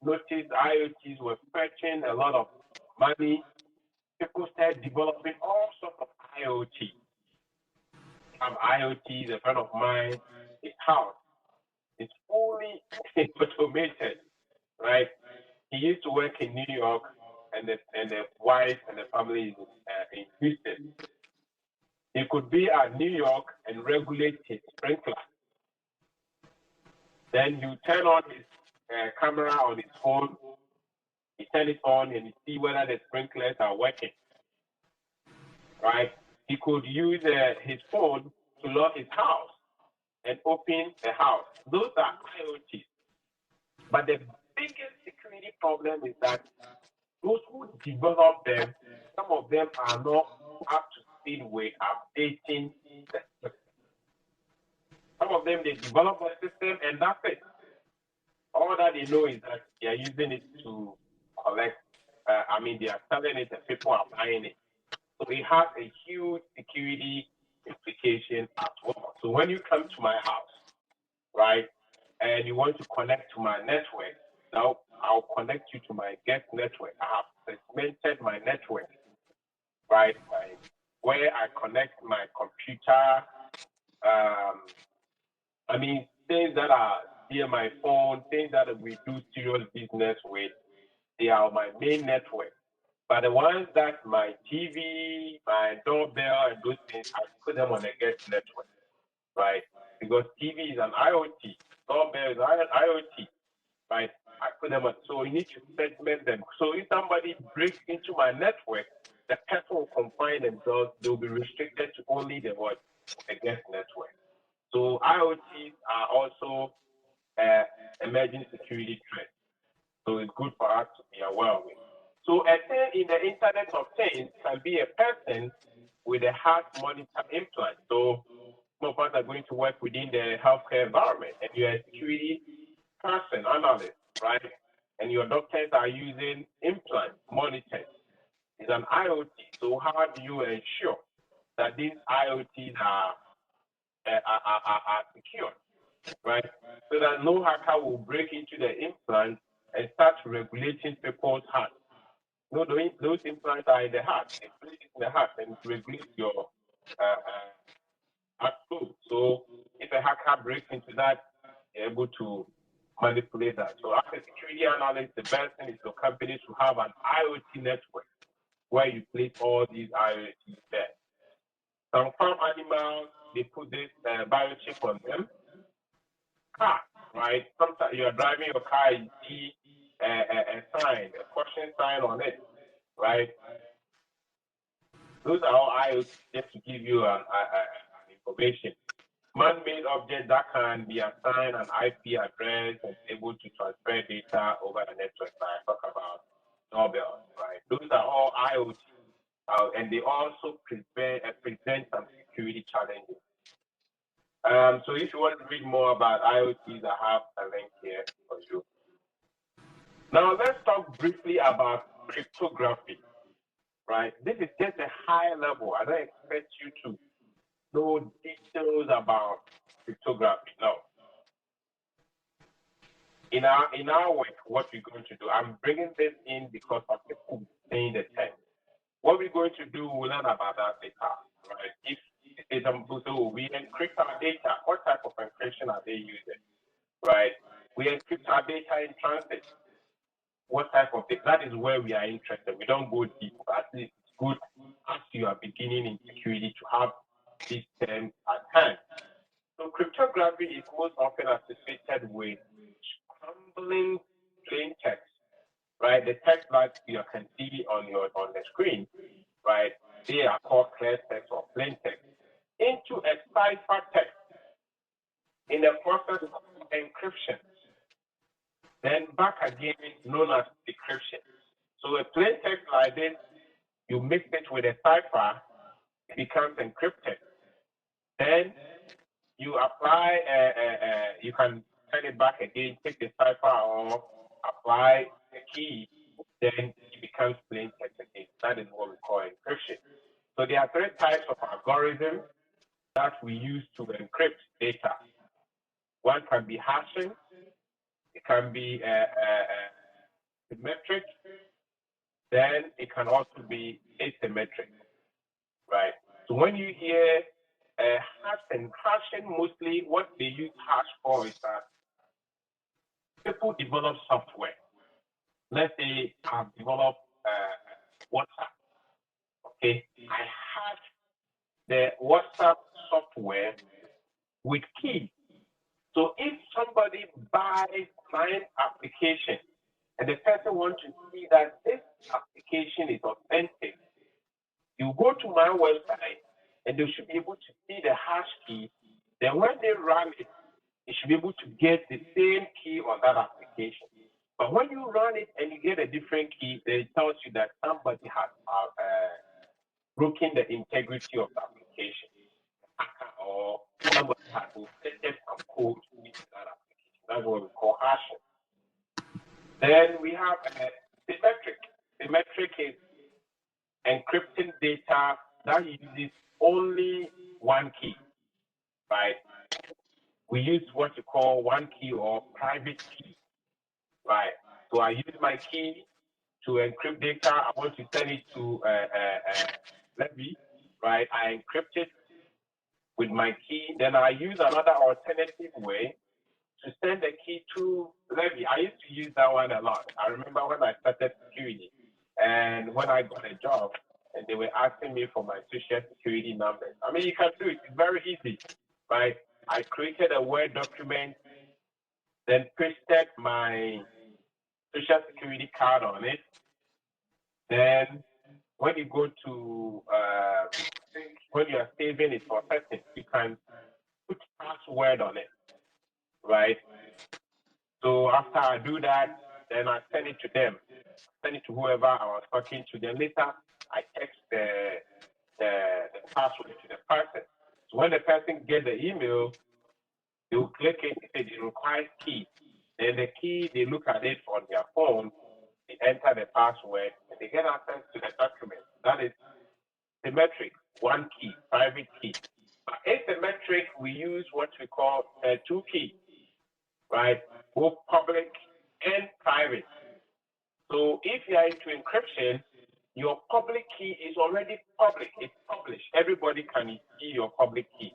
noticed IoTs were fetching a lot of money, people started developing all sorts of IoT. IoT, a friend of mine, his house is fully automated, right? He used to work in New York, and the wife and the family is in Houston. He could be at New York and regulate his sprinkler. Then you turn on his camera on his phone, you turn it on, and you see whether the sprinklers are working, right? He could use his phone to lock his house and open the house. Those are IoT. But the biggest security problem is that those who develop them, some of them are not up to speed with updating the system. Some of them, they develop a system and that's it. All that they know is that they are using it to collect, they are selling it and people are buying it. So it has a huge security implication as well. So when you come to my house, right, and you want to connect to my network, now I'll connect you to my guest network. I have segmented my network, right, where I connect my computer, things that are via my phone, things that we do serious business with, they are my main network. But the ones that my TV, my doorbell, and those things, I put them on a guest network, right? Because TV is an IoT, doorbell is an IoT, right? I put them on, so you need to segment them. So if somebody breaks into my network, the person will confine themselves, they'll be restricted to only the guest network. So IoTs are also emerging security threats. So it's good for us to be aware of it. So a thing in the Internet of Things can be a person with a heart monitor implant. So some of us are going to work within the healthcare environment, and you're a security person, analyst, right? And your doctors are using implant monitors. It's an IoT. So how do you ensure that these IoTs are secure, right? So that no hacker will break into the implant and start regulating people's heart. No, those implants are in the heart. They place it in the heart and regulate your That's cool. So if a hacker breaks into that, they're able to manipulate that. So as a security analyst, the best thing is for companies to have an IoT network where you place all these IoTs there. Some farm animals, they put this biochip on them. Car, right? Sometimes you're driving your car, you see a sign, a caution sign on it, right? Those are all IoT just to give you an information. Man-made objects that can be assigned an IP address and able to transfer data over the network. I talk about doorbells, right? Those are all IoT, and they also present some security challenges. So if you want to read more about IoTs, I have a link here for you. Now let's talk briefly about cryptography, right? This is just a high level. I don't expect you to know details about cryptography. No. In our work, what we're going to do, I'm bringing this in because of people saying the text. What we're going to do, we'll learn about that later, right? If so we encrypt our data. What type of encryption are they using, right? We encrypt our data in transit. What type of data? That is where we are interested. We don't go deep. At least it's good as you are beginning in security to have these terms at hand. So cryptography is most often associated with scrambling plain text, right? The text that you can see on the screen, right? They are called clear text or plain text into a cipher text in the process of encryption. Then back again, known as decryption. So a plain text like this, you mix it with a cipher, it becomes encrypted. Then you apply, you can turn it back again, take the cipher or apply the key, then it becomes plain text again. That is what we call encryption. So there are three types of algorithms that we use to encrypt data. One can be hashing, it can be symmetric, then it can also be asymmetric, right? So when you hear hashing mostly what they use hash for is that people develop software. Let's say I've developed WhatsApp. Okay, I hash the WhatsApp software with keys. So if somebody buys my application and the person wants to see that this application is authentic, you go to my website and they should be able to see the hash key. Then when they run it, they should be able to get the same key on that application. But when you run it and you get a different key, it tells you that somebody has broken the integrity of the application, or somebody has inserted some code into that application. That's what we call hashing. Then we have symmetric. Symmetric is encrypting data that uses only one key, right? We use what you call one key or private key, right? So I use my key to encrypt data. I want to send it to Levy, right? I encrypt it with my key. Then I use another alternative way to send the key to Levy. I used to use that one a lot. I remember when I started security and when I got a job and they were asking me for my social security numbers. I mean, you can do it. It's very easy, right? I created a Word document, then pasted my social security card on it. Then when you go to, when you are saving it for settings, you can put password on it, right? So after I do that, then I send it to them, send it to whoever I was talking to. Then later, I text the password to the person. So when the person gets the email, they will click it, it requires key. Then the key, they look at it on their phone, they enter the password, and they get access to the document. That is symmetric, one key, private key. But asymmetric, we use what we call two keys, right? Both public and private. So if you are into encryption, your public key is already public. It's published. Everybody can see your public key.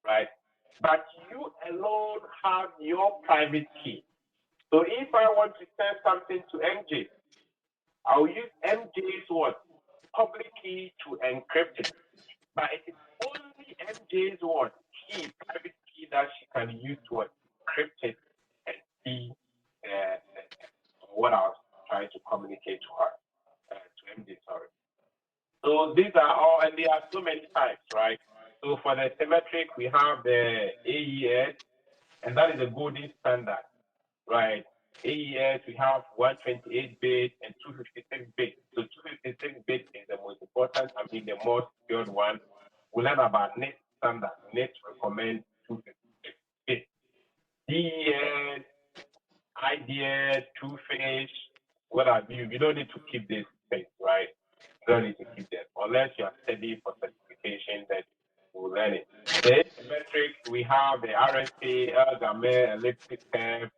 right? But you alone have your private key. So if I want to send something to MJ, I'll use MJ's what? Public key to encrypt it. But it is only MJ's what? Key, private key that she can use to encrypt it and see what I was trying to communicate to her, to MJ, sorry. So these are all, and there are so many types, right? So for the symmetric, we have the AES, and that is the golden standard, right? AES, we have 128-bit and 256-bit. So 256-bit is the most important, the most secured one. We learn about NIST standard. NIST recommends 256-bit. DES, IDS, two-phase, what have you. You don't need to keep this things, right? You don't need to keep them unless you are studying for certification. That we'll learn it. The asymmetric, we have the RSA, Elgamal, elliptic curve,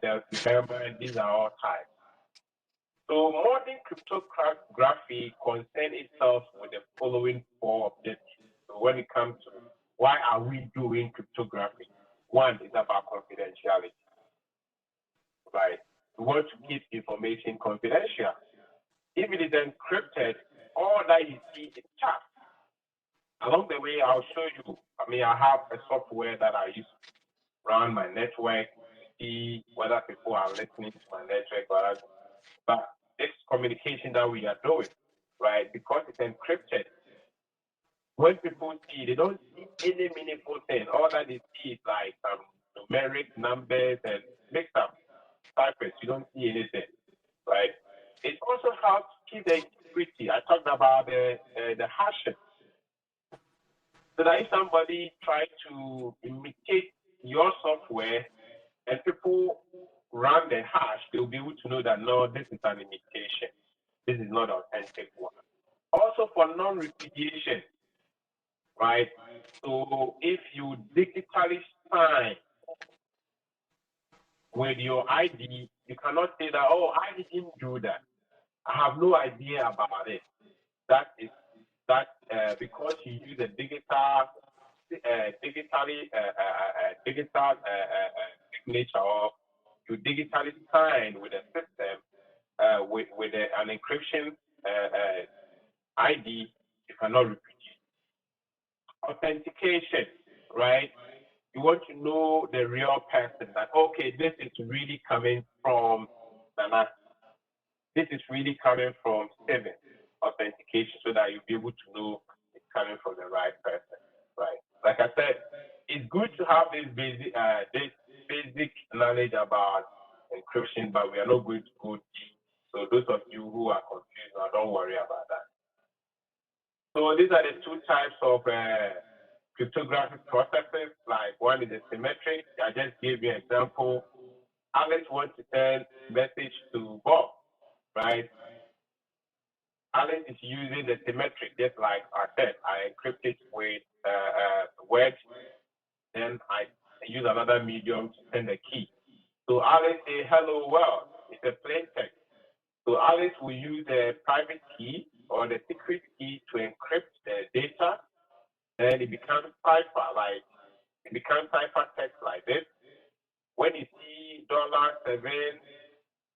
Delphi Herman. These are all types. So modern cryptography concerns itself with the following four objectives. So when it comes to why are we doing cryptography, one is about confidentiality, right? We want to keep information confidential. If it is encrypted, all that you see is chat. Along the way, I'll show you. I have a software that I use to run my network, see whether people are listening to my network, but this communication that we are doing, right? Because it's encrypted. When people see, they don't see any meaningful thing. All that they see is like numeric numbers and mixed up ciphers. You don't see anything, right? It also helps keep the integrity. I talked about the hashing. So that if somebody tries to imitate your software and people run the hash, they'll be able to know that no, this is an imitation. This is not authentic one. Also for non-repudiation, right? So if you digitally sign with your ID, you cannot say that, oh, I didn't do that. I have no idea about it. That is because you use a digital signature, or you digitally sign with a system with an encryption ID, you cannot reproduce. Authentication, right? You want to know the real person, that okay, this is really coming from Nana. This is really coming from Steven. Authentication, so that you'll be able to know it's coming from the right person, right? Like I said, it's good to have this basic knowledge about encryption, but we are not going to go deep. So those of you who are confused, now don't worry about that. So these are the two types of cryptographic processes. Like one is the symmetric. I just gave you an example. Alex wants to send message to Bob, right? Alex is using the symmetric, just like I said. I encrypt it with words, then I use another medium to send a key. So Alex say hello world. It's a plain text. So Alex will use the private key or the secret key to encrypt the data, and it becomes cipher text like this. When you see $7,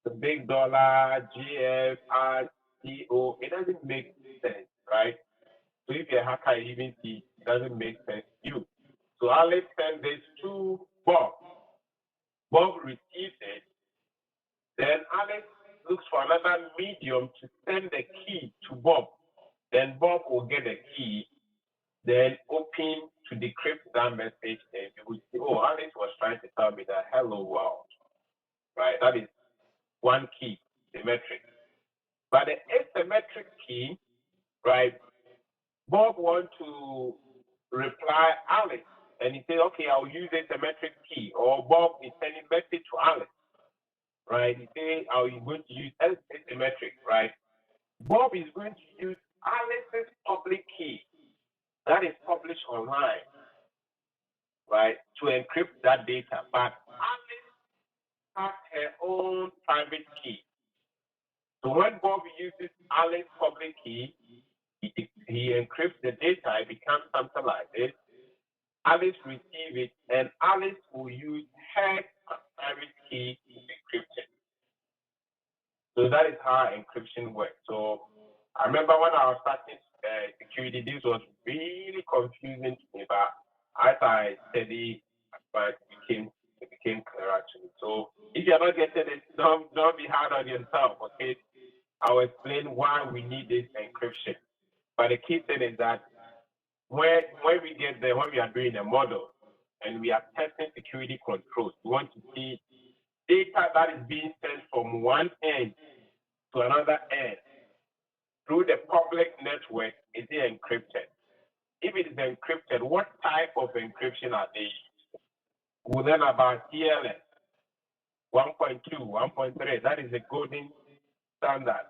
the big dollar, GFRCO, it doesn't make sense, right? So if you're a hacker, you even see it doesn't make sense to you. So Alex send this to Bob. Bob receives it. Then Alex looks for another medium to send the key to Bob. Then Bob will get the key, then open to decrypt that message, and you will see, oh, Alex was trying to tell me that hello world, right? That is one key, symmetric. But the asymmetric key, right? Bob wants to reply Alex, and he said, okay, I'll use a symmetric key. Or Bob is sending message to Alex, right? He said, are you going to use asymmetric, right? Bob is going to use Alex's public key that is published online, right, to encrypt that data. But Alex has her own private key. So when Bob uses Alex's public key, he encrypts the data. It becomes something like this. Alice receive it, and Alice will use her private key to decrypt it. So that is how encryption works. So I remember when I was starting security, this was really confusing to me, but as I studied, it became clearer to me. So if you're not getting it, don't be hard on yourself, okay? I'll explain why we need this encryption. But the key thing is that when we get there, when we are doing a model and we are testing security controls, we want to see data that is being sent from one end to another end through the public network. Is it encrypted? If it is encrypted, what type of encryption are they using? Well, then about TLS 1.2, 1.3, that is the golden standard.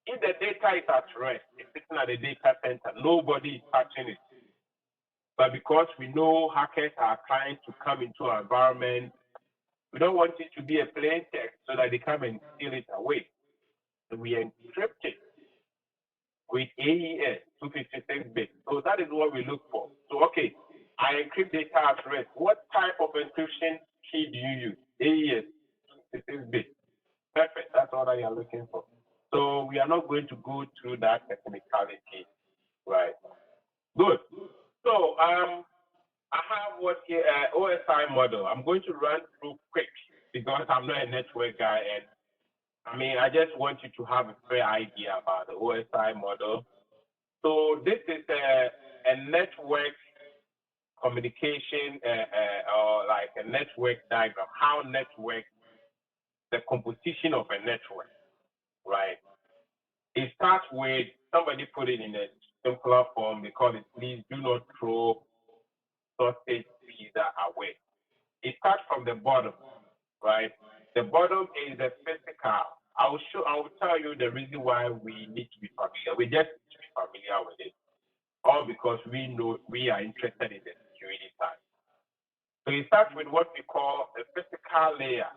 If the data is at rest, it's sitting at the data center, nobody is touching it. But because we know hackers are trying to come into our environment, we don't want it to be a plain text so that they come and steal it away. So we encrypt it with AES 256-bit. So that is what we look for. So, okay, I encrypt data at rest. What type of encryption key do you use? AES 256-bit. Perfect. That's what I am looking for. So we are not going to go through that technicality, right? Good. So I have what here OSI model. I'm going to run through quick because I'm not a network guy, and I mean I just want you to have a fair idea about the OSI model. So this is a network communication or like a network diagram. How network, the composition of a network, right? It starts with, somebody put it in a simpler form. They call it, please do not throw sausage pizza away. It starts from the bottom, right? The bottom is the physical. I will tell you the reason why we need to be familiar. We just need to be familiar with it. All because we know we are interested in the security side. So it starts with what we call a physical layer,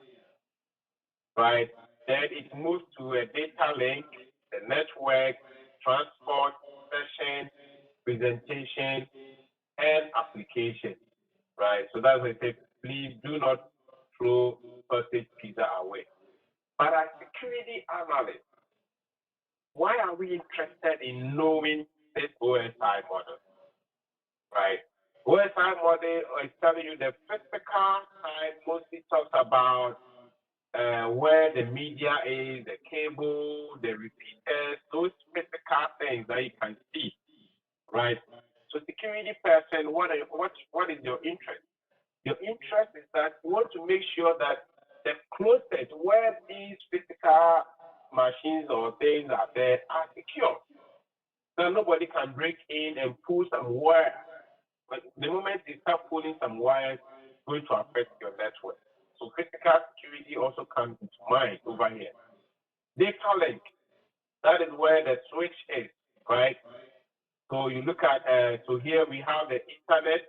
right? Then it moves to a data link, the network, transport, session, presentation, and application, right? So that's why I say, please do not throw sausage pizza away. But as security analysts, why are we interested in knowing this OSI model, right? OSI model is telling you the physical side mostly talks about where the media is, the cable, the repeaters, those physical things that you can see, right? So security person, what is your interest? Your interest is that you want to make sure that the closest where these physical machines or things are there are secure. So nobody can break in and pull some wire. But the moment you start pulling some wires, it's going to affect your network. So physical security also comes into mind over here. Data link, that is where the switch is, right? So you look at, so here we have the internet,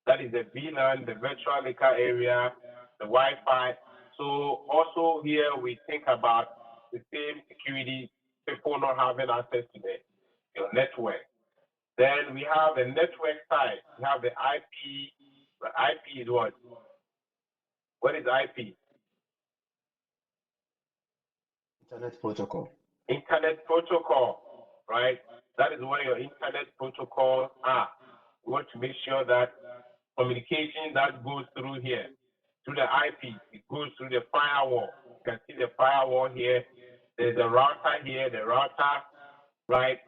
that is the VLAN, the virtual LAN area, the Wi-Fi. So also here we think about the same security, people not having access to your network. Then we have the network side. We have the IP. The IP is what? What is IP? Internet protocol. Internet protocol, right? That is where your internet protocols are. We want to make sure that communication that goes through here, through the IP, it goes through the firewall. You can see the firewall here. There's a router here. The router, right?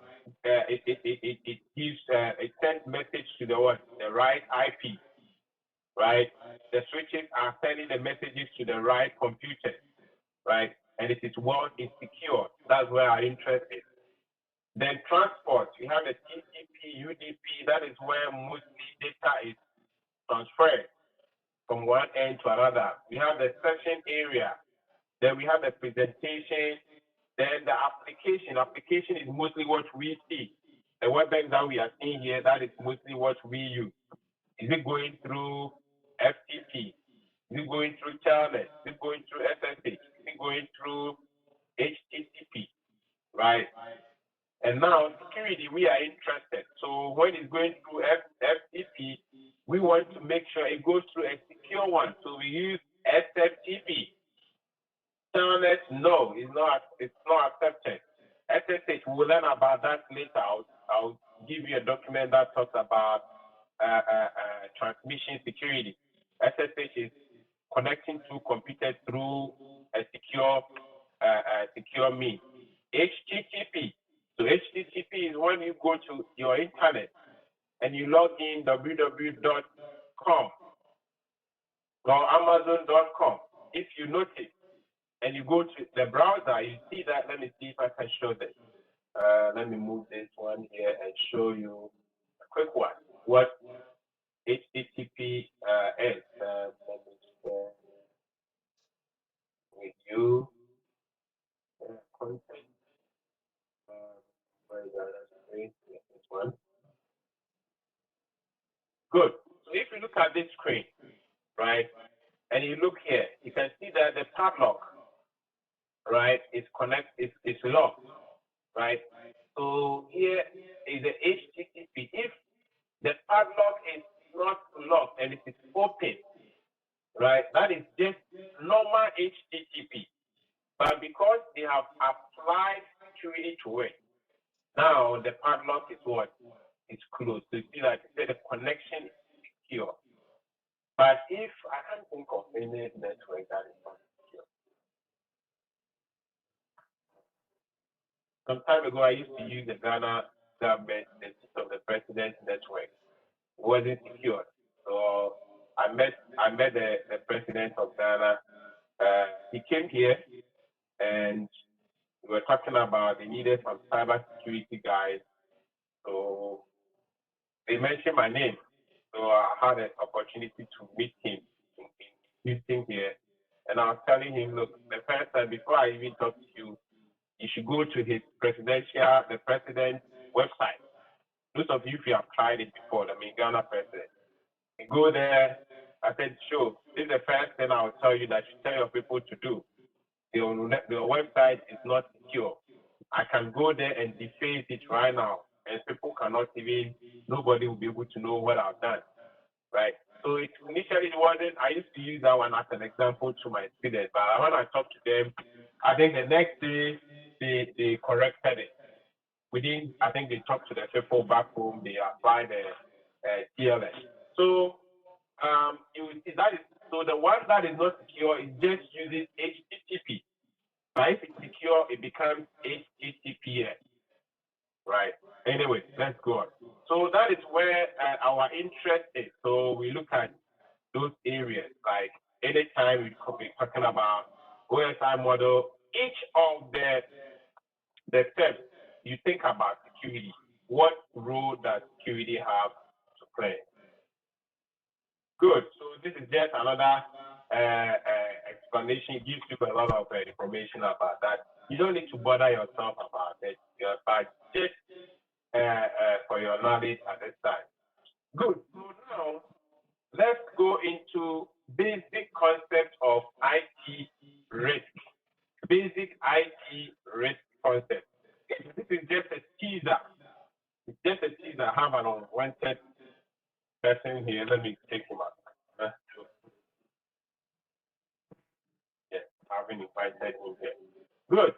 It gives it sends message to the what? The right IP, right? The switches are sending the messages to the right computer, right? And it is secure. That's where our interest is. Then transport, we have the TCP, UDP. That is where mostly data is transferred from one end to another. We have the session area. Then we have the presentation. Then the application. Application is mostly what we see. The WebEx that we are seeing here, that is mostly what we use. Is it going through FTP? Is it going through Telnet? Is it going through SSH? Is it going through HTTP? Right? And now security, we are interested. So when it's going through FTP, we want to make sure it goes through a secure one. So we use SFTP. Telnet, no, it's not accepted. SSH, we'll learn about that later. I'll give you a document that talks about transmission security. SSH is connecting to computers through a secure means. HTTP. So HTTP is when you go to your internet and you log in www.com or amazon.com. If you notice and you go to the browser, you see that. Let me see if I can show this. Let me move this one here and show you a quick one. What HTTP is. Let me share with you. Content. Where is that? This one. Good. So if you look at this screen, right, and you look here, you can see that the padlock, right, is locked, right? So here is the HTTP. If the padlock is not locked and it is open, right, that is just normal HTTP. But because they have applied security to it, now the padlock is what? It's closed. So you see that the connection is secure. But if I can't think of any network that is not secure. Some time ago, I used to use the Ghana government, the system of the president's network. It wasn't secure. So I met the president of Ghana. He came here and we were talking about they needed some cyber security guys. So they mentioned my name. So I had an opportunity to meet him in Houston here. And I was telling him, look, the first time before I even talk to you, you should go to the president's website. Those of you, if you have tried it before, Ghana president. You go there, I said, sure, this is the first thing I will tell you that you tell your people to do. The website is not secure. I can go there and deface it right now, and people cannot even, nobody will be able to know what I've done, right? So initially it wasn't, I used to use that one as an example to my students, but when I talked to them, I think the next day they corrected it. I think they talked to the people back home, they applied the TLS. So you see that is, so the one that is not secure is just using HTTP. But if it's secure, it becomes HTTPS, right? Anyway, let's go on. So that is where our interest is. So we look at those areas, like anytime we could be talking about OSI model, each of the steps you think about security, what role does security have to play? Good. So this is just another explanation. It gives you a lot of information about that. You don't need to bother yourself about it, but just for your knowledge at this time. Good. So now let's go into basic concept of IT risk. Basic IT risk concept. This is just a teaser. It's just a teaser. I have an unwanted person here. Let me take him out. Yes, I've been invited in here. Good.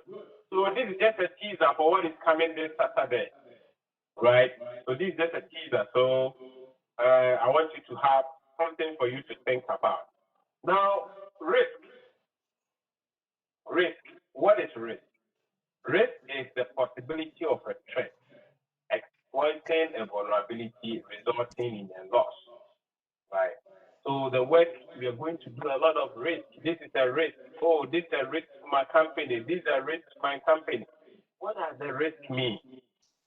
So this is just a teaser for what is coming this Saturday, right? So this is just a teaser. So I want you to have something for you to think about. Now, risk. Risk. What is risk? Risk is the possibility of a threat, exploiting a vulnerability resulting in a loss, right? So the work, we are going to do a lot of risk. This is a risk. Oh, this is a risk to my company. This is a risk to my company. What does the risk mean,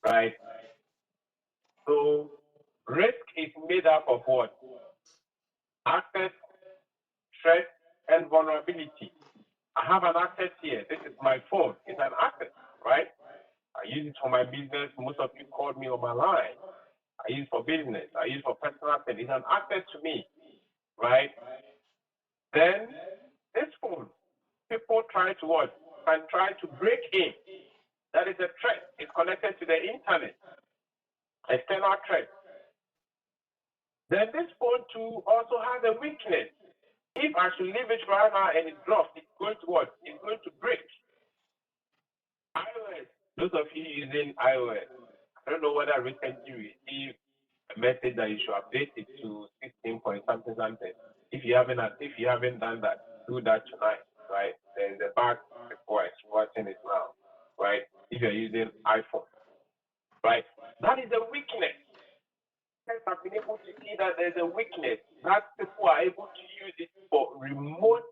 right? So risk is made up of what? Asset, threat, and vulnerability. I have an asset here. This is my phone. It's an asset, right? I use it for my business. Most of you called me on my line. I use it for business. I use it for personal things. It's an asset to me, right? Then this phone, people try to what? Can try to break in. That is a threat. It's connected to the internet. External threat. Then this phone too also has a weakness. If I should leave it right now and it drops, it's going to what? It's going to break. iOS, those of you using iOS, I don't know whether recently you received a message that you should update it to 16 point something something. If you haven't done that, do that tonight, right? There's a bug before exploiting it now, right? If you're using iPhone, right? That is a weakness. I've been able to see that there's a weakness that people are able to use it for remote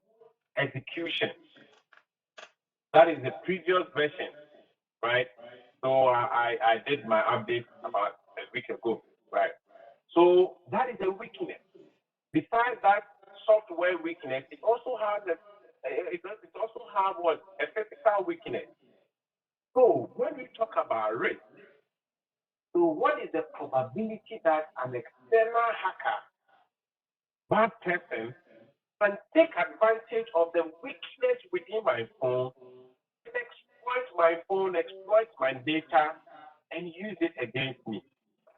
execution. That is the previous version, right? So I did my update about a week ago, right? So that is a weakness. Besides that software weakness, it also has a physical weakness. So when we talk about risk, so what is the probability that an external hacker, bad person, can take advantage of the weakness within my phone, exploit my phone, exploit my data, and use it against me?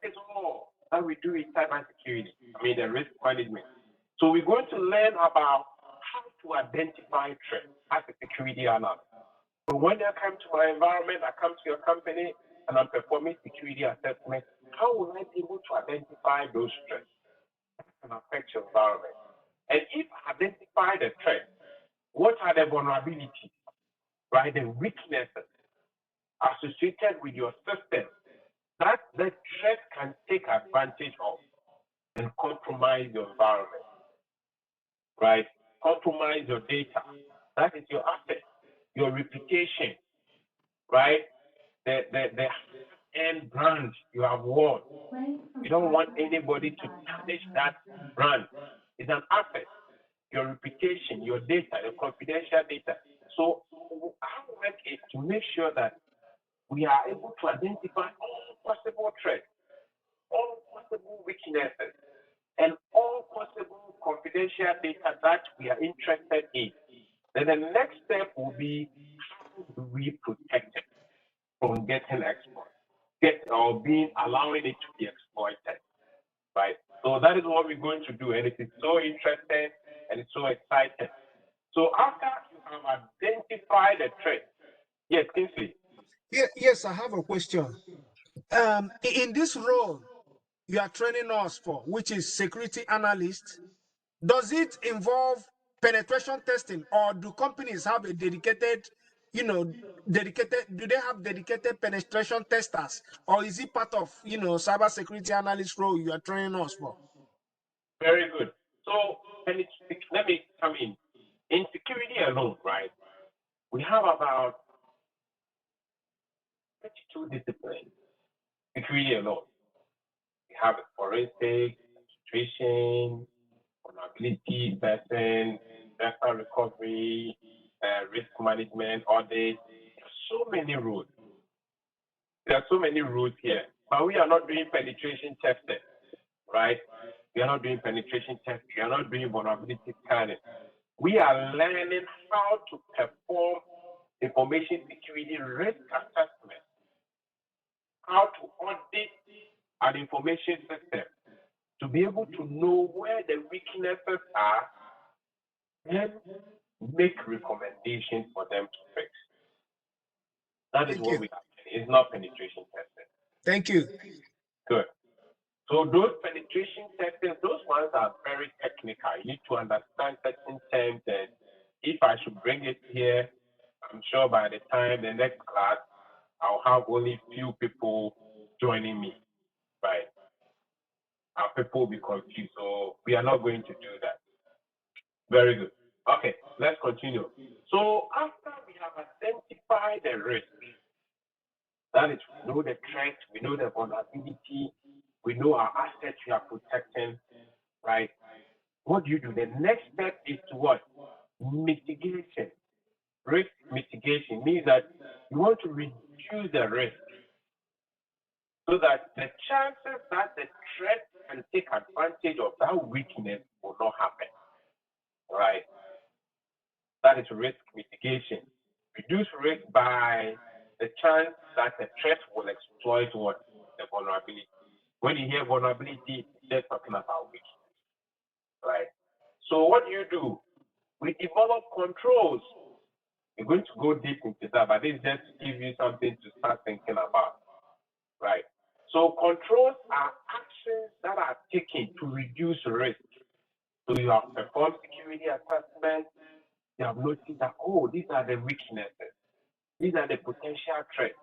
That is all that we do in cybersecurity. I mean, the risk management. So we're going to learn about how to identify threats as a security analyst. So when I come to my environment, I come to your company, and I'm performing security assessment, how will I be able to identify those threats that can affect your environment? And if I identify the threat, what are the vulnerabilities, right? The weaknesses associated with your system that the threat can take advantage of and compromise your environment, right? Compromise your data. That is your asset, your reputation, right? The end brand you have won. You don't want anybody to tarnish that brand. It's an asset, your reputation, your data, your confidential data. So our work is to make sure that we are able to identify all possible threats, all possible weaknesses, and all possible confidential data that we are interested in. Then the next step will be, how do we protect it from getting exploited, allowing it to be exploited, right? So that is what we're going to do, and it is so interesting and it's so exciting. So after you have identified the threat, yes, Kingsley. Yes, I have a question. In this role you are training us for, which is security analyst, does it involve penetration testing, or do companies have a dedicated, do they have dedicated penetration testers, or is it part of, cyber security analyst role you are training us for? Very good. So let me come in. In security alone, right, we have about 32 disciplines. Security alone. We have forensic, administration, vulnerability testing, data recovery, risk management, audit. There's so many roles. There are so many roles here, but we are not doing penetration testing, right? We are not doing penetration testing. We are not doing vulnerability scanning. We are learning how to perform information security risk assessment, how to audit an information system to be able to know where the weaknesses are and make recommendations for them to fix. That is what we have. It's not penetration testing. Thank you. Good. So those penetration testing, those ones are very technical. You need to understand certain terms, and if I should bring it here, I'm sure by the time the next class, I'll have only few people joining me, right? Our people will be confused, so we are not going to do that. Very good. Okay, let's continue. So after we have identified the risk, that is, we know the threat, we know the vulnerability, we know our assets we are protecting, right? What do? The next step is to what? Mitigation. Risk mitigation means that you want to reduce the risk so that the chances that the threat can take advantage of that weakness will not happen, right? That is risk mitigation. Reduce risk by the chance that the threat will exploit what? The vulnerability. When you hear vulnerability, just talking about weakness, right? So what do? We develop controls. We're going to go deep into that, but this is just to give you something to start thinking about, right? So controls are actions that are taken to reduce risk. So you have performed security assessment, you have noticed that, oh, these are the weaknesses, these are the potential threats,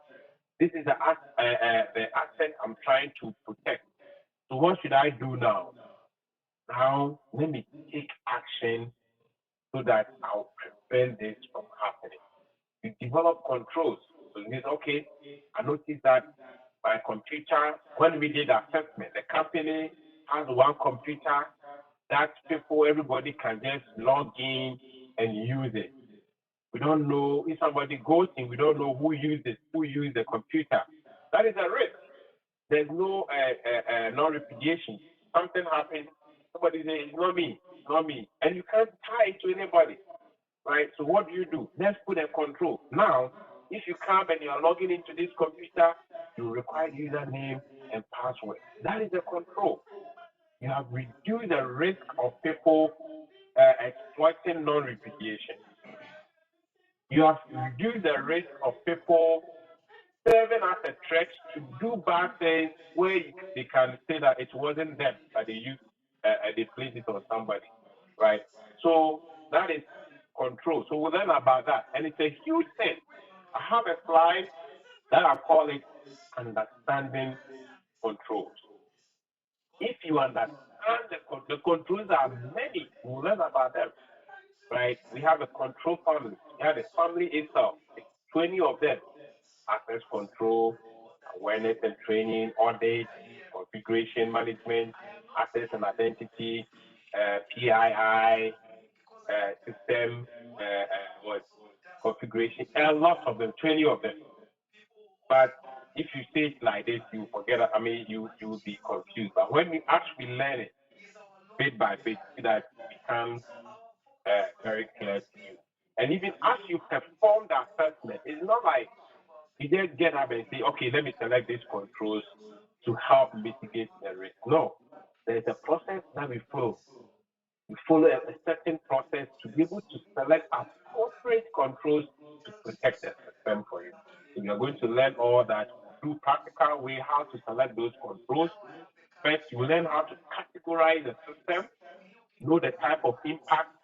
this is the asset I'm trying to protect. So what should I do now? Now, let me take action so that I'll prevent this from happening. You develop controls. So it means, okay, I noticed that my computer, when we did assessment, the company has one computer that everybody can just log in and use it. We don't know if somebody goes in, we don't know who used the computer. That is a risk. There's no non-repudiation. Something happens, somebody says, it's not me, and you can't tie it to anybody, right? So what do? Let's put a control. Now, if you come and you're logging into this computer, you require username and password. That is a control. You have reduced the risk of people exploiting non-repudiation. You have reduced the risk of people serving as a threat to do bad things where they can say that it wasn't them, but they placed it on somebody, right? So that is control. So we'll learn about that, and it's a huge thing. I have a slide that I call it understanding controls. If you understand the controls are many, we'll learn about them, right? We have a control family. We have a family itself. It's 20 of them. Access control, awareness and training, audit, configuration management, access and identity, PII, system, configuration, a lot of them, 20 of them. But if you say it like this, you forget, you will be confused. But when you actually learn it bit by bit, that becomes very clear to you. And even as you perform the assessment, it's not like you just get up and say, okay, let me select these controls to help mitigate the risk. No, there's a process that we follow. We follow a certain process to be able to select appropriate controls to protect the system for you. So we are going to learn all that through practical way, how to select those controls. First, you learn how to categorize the system, know the type of impact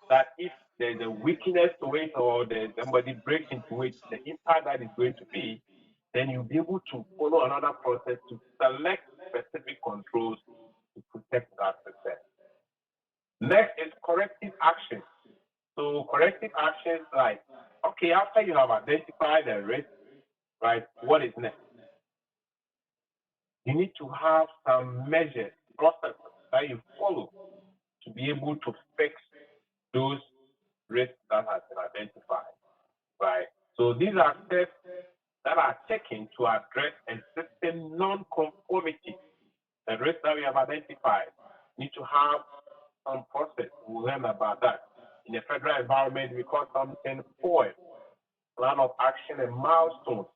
that if there's a weakness to it or there's somebody breaks into it, the impact that is going to be, then you'll be able to follow another process to select specific controls to protect that system. Next is corrective actions. So corrective actions like, okay, after you have identified the risk, right, what is next? You need to have some measures, processes that you follow to be able to fix those risks that have been identified, right? So these are steps that are taken to address existing non-conformity. The risks that we have identified need to have some process. We'll learn about that. In the federal environment, we call something POEM, Plan of Action and Milestones.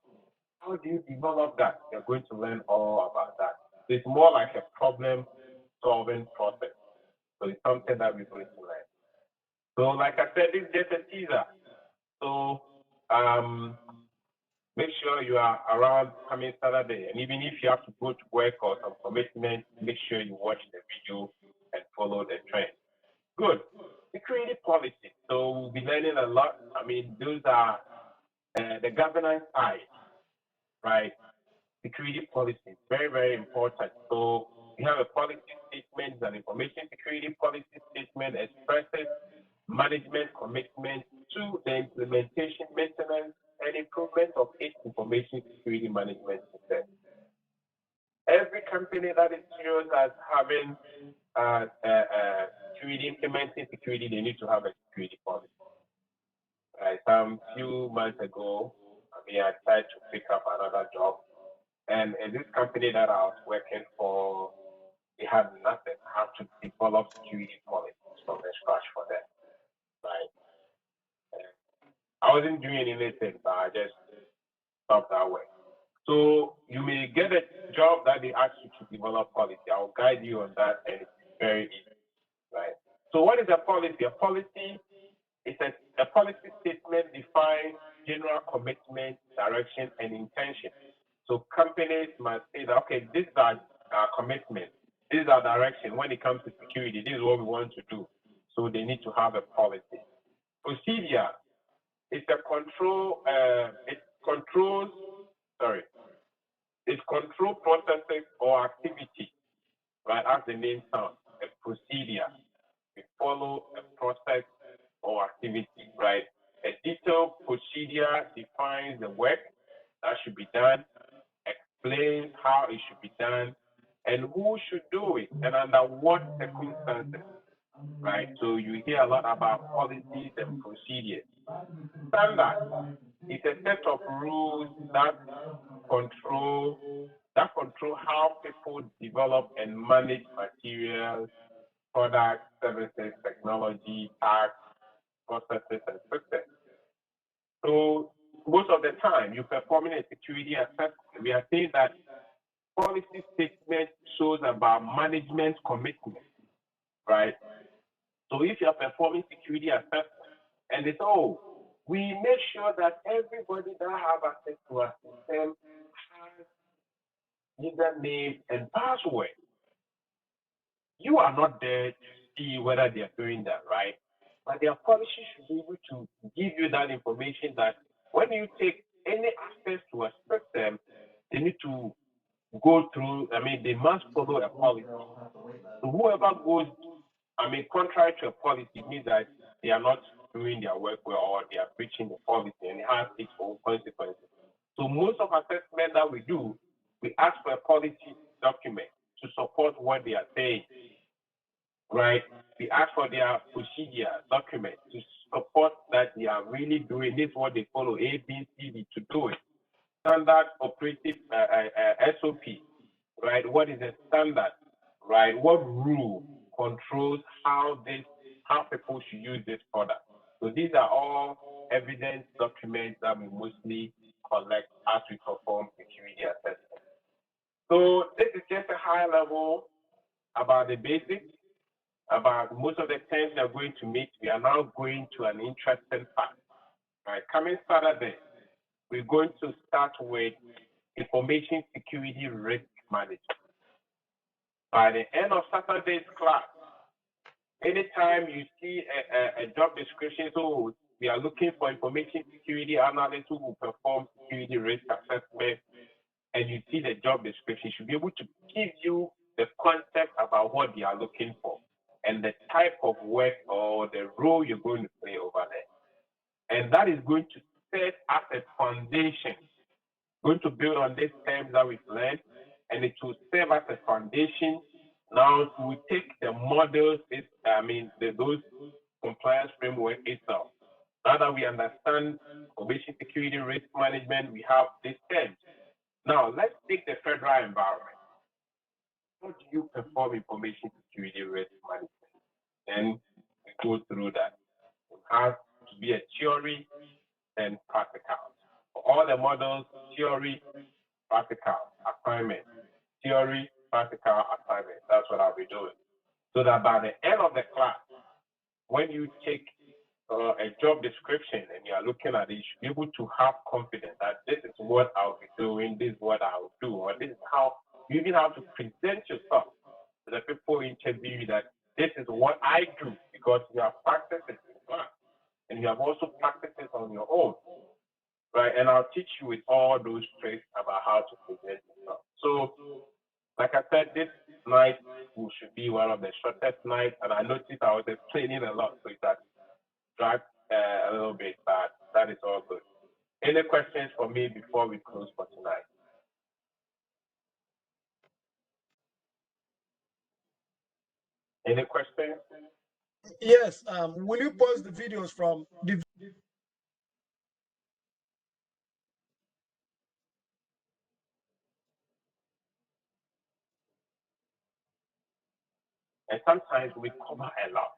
How do you develop that? You're going to learn all about that. It's more like a problem-solving process. So it's something that we're going to learn. So like I said, this is just a teaser. So make sure you are around coming Saturday. And even if you have to go to work or some commitment, make sure you watch the video and follow the trend. Good. Security policy. So we'll be learning a lot. Those are the governance side, right? Security policy, very, very important. So we have a policy statement, an information security policy statement expresses management commitment to the implementation, maintenance, and improvement of its information security management system. Every company that is serious as having security, implementing security, they need to have a security policy. Some few months ago, I tried to pick up another job, and this company that I was working for, they had nothing. I had to develop security policies from scratch for them, right? I wasn't doing anything, but I just stopped that way. So you may get a job that they ask you to develop policy. I'll guide you on that, and it's very easy, right? So what is a policy? A policy is a policy statement defines general commitment, direction, and intention. So companies must say that, okay, this is our commitment, this is our direction. When it comes to security, this is what we want to do. So they need to have a policy. Procedure is a control, it controls processes or activity, right? As the name sounds, a procedure. We follow a process or activity, right? A detailed procedure defines the work that should be done, explains how it should be done, and who should do it, and under what circumstances, right? So you hear a lot about policies and procedures. Standard is a set of rules that control how people develop and manage materials, products, services, technology, tasks, processes, and systems. So most of the time, you're performing a security assessment. We are saying that policy statement shows about management commitment, right? So if you are performing security assessment and it's, we make sure that everybody that have access to our system has username and password. You are not there to see whether they are doing that, right? But their policy should be able to give you that information that when you take any access to a system, they need to go through, they must follow a policy. So whoever goes, contrary to a policy means that they are not doing their work well or they are breaching the policy and it has its own consequences. So most of assessment that we do, we ask for a policy document to support what they are saying, right? We ask for their procedure document to support that they are really doing this, what they follow, A, B, C, D to do it. Standard operative SOP, right? What is a standard, right? What rule controls how people should use this product? So these are all evidence documents that we mostly collect as we perform security assessment. So this is just a high level about the basics, about most of the terms we are going to meet. We are now going to an interesting part. Right, coming Saturday, we're going to start with information security risk management. By the end of Saturday's class, anytime you see a job description, so we are looking for information security analysts who will perform security risk assessment, and you see the job description, should be able to give you the concept about what they are looking for and the type of work or the role you're going to play over there. And that is going to set as a foundation, going to build on these terms that we've learned, and it will serve as a foundation. Now we take the models, those compliance framework itself. Now that we understand information security risk management, we have these terms. Now let's take the federal environment. How do you perform information security risk management? And we go through that. It has to be a theory and practical. For all the models, theory, practical, assignment, theory, practical, assignment. That's what I'll be doing. So that by the end of the class, when you take a job description and you are looking at it, you should be able to have confidence that this is what I'll be doing, this is what I'll do, or this is how you even have to present yourself to the people interview you that this is what I do, because you have practiced it in class and you have also practiced it on your own, right? And I'll teach you with all those tricks about how to present yourself. So, like I said, this night should be one of the shortest nights, and I noticed I was explaining a lot, so it has dragged a little bit, but that is all good. Any questions for me before we close for tonight? Any questions? Yes. Will you post the videos from the? And sometimes we cover a lot.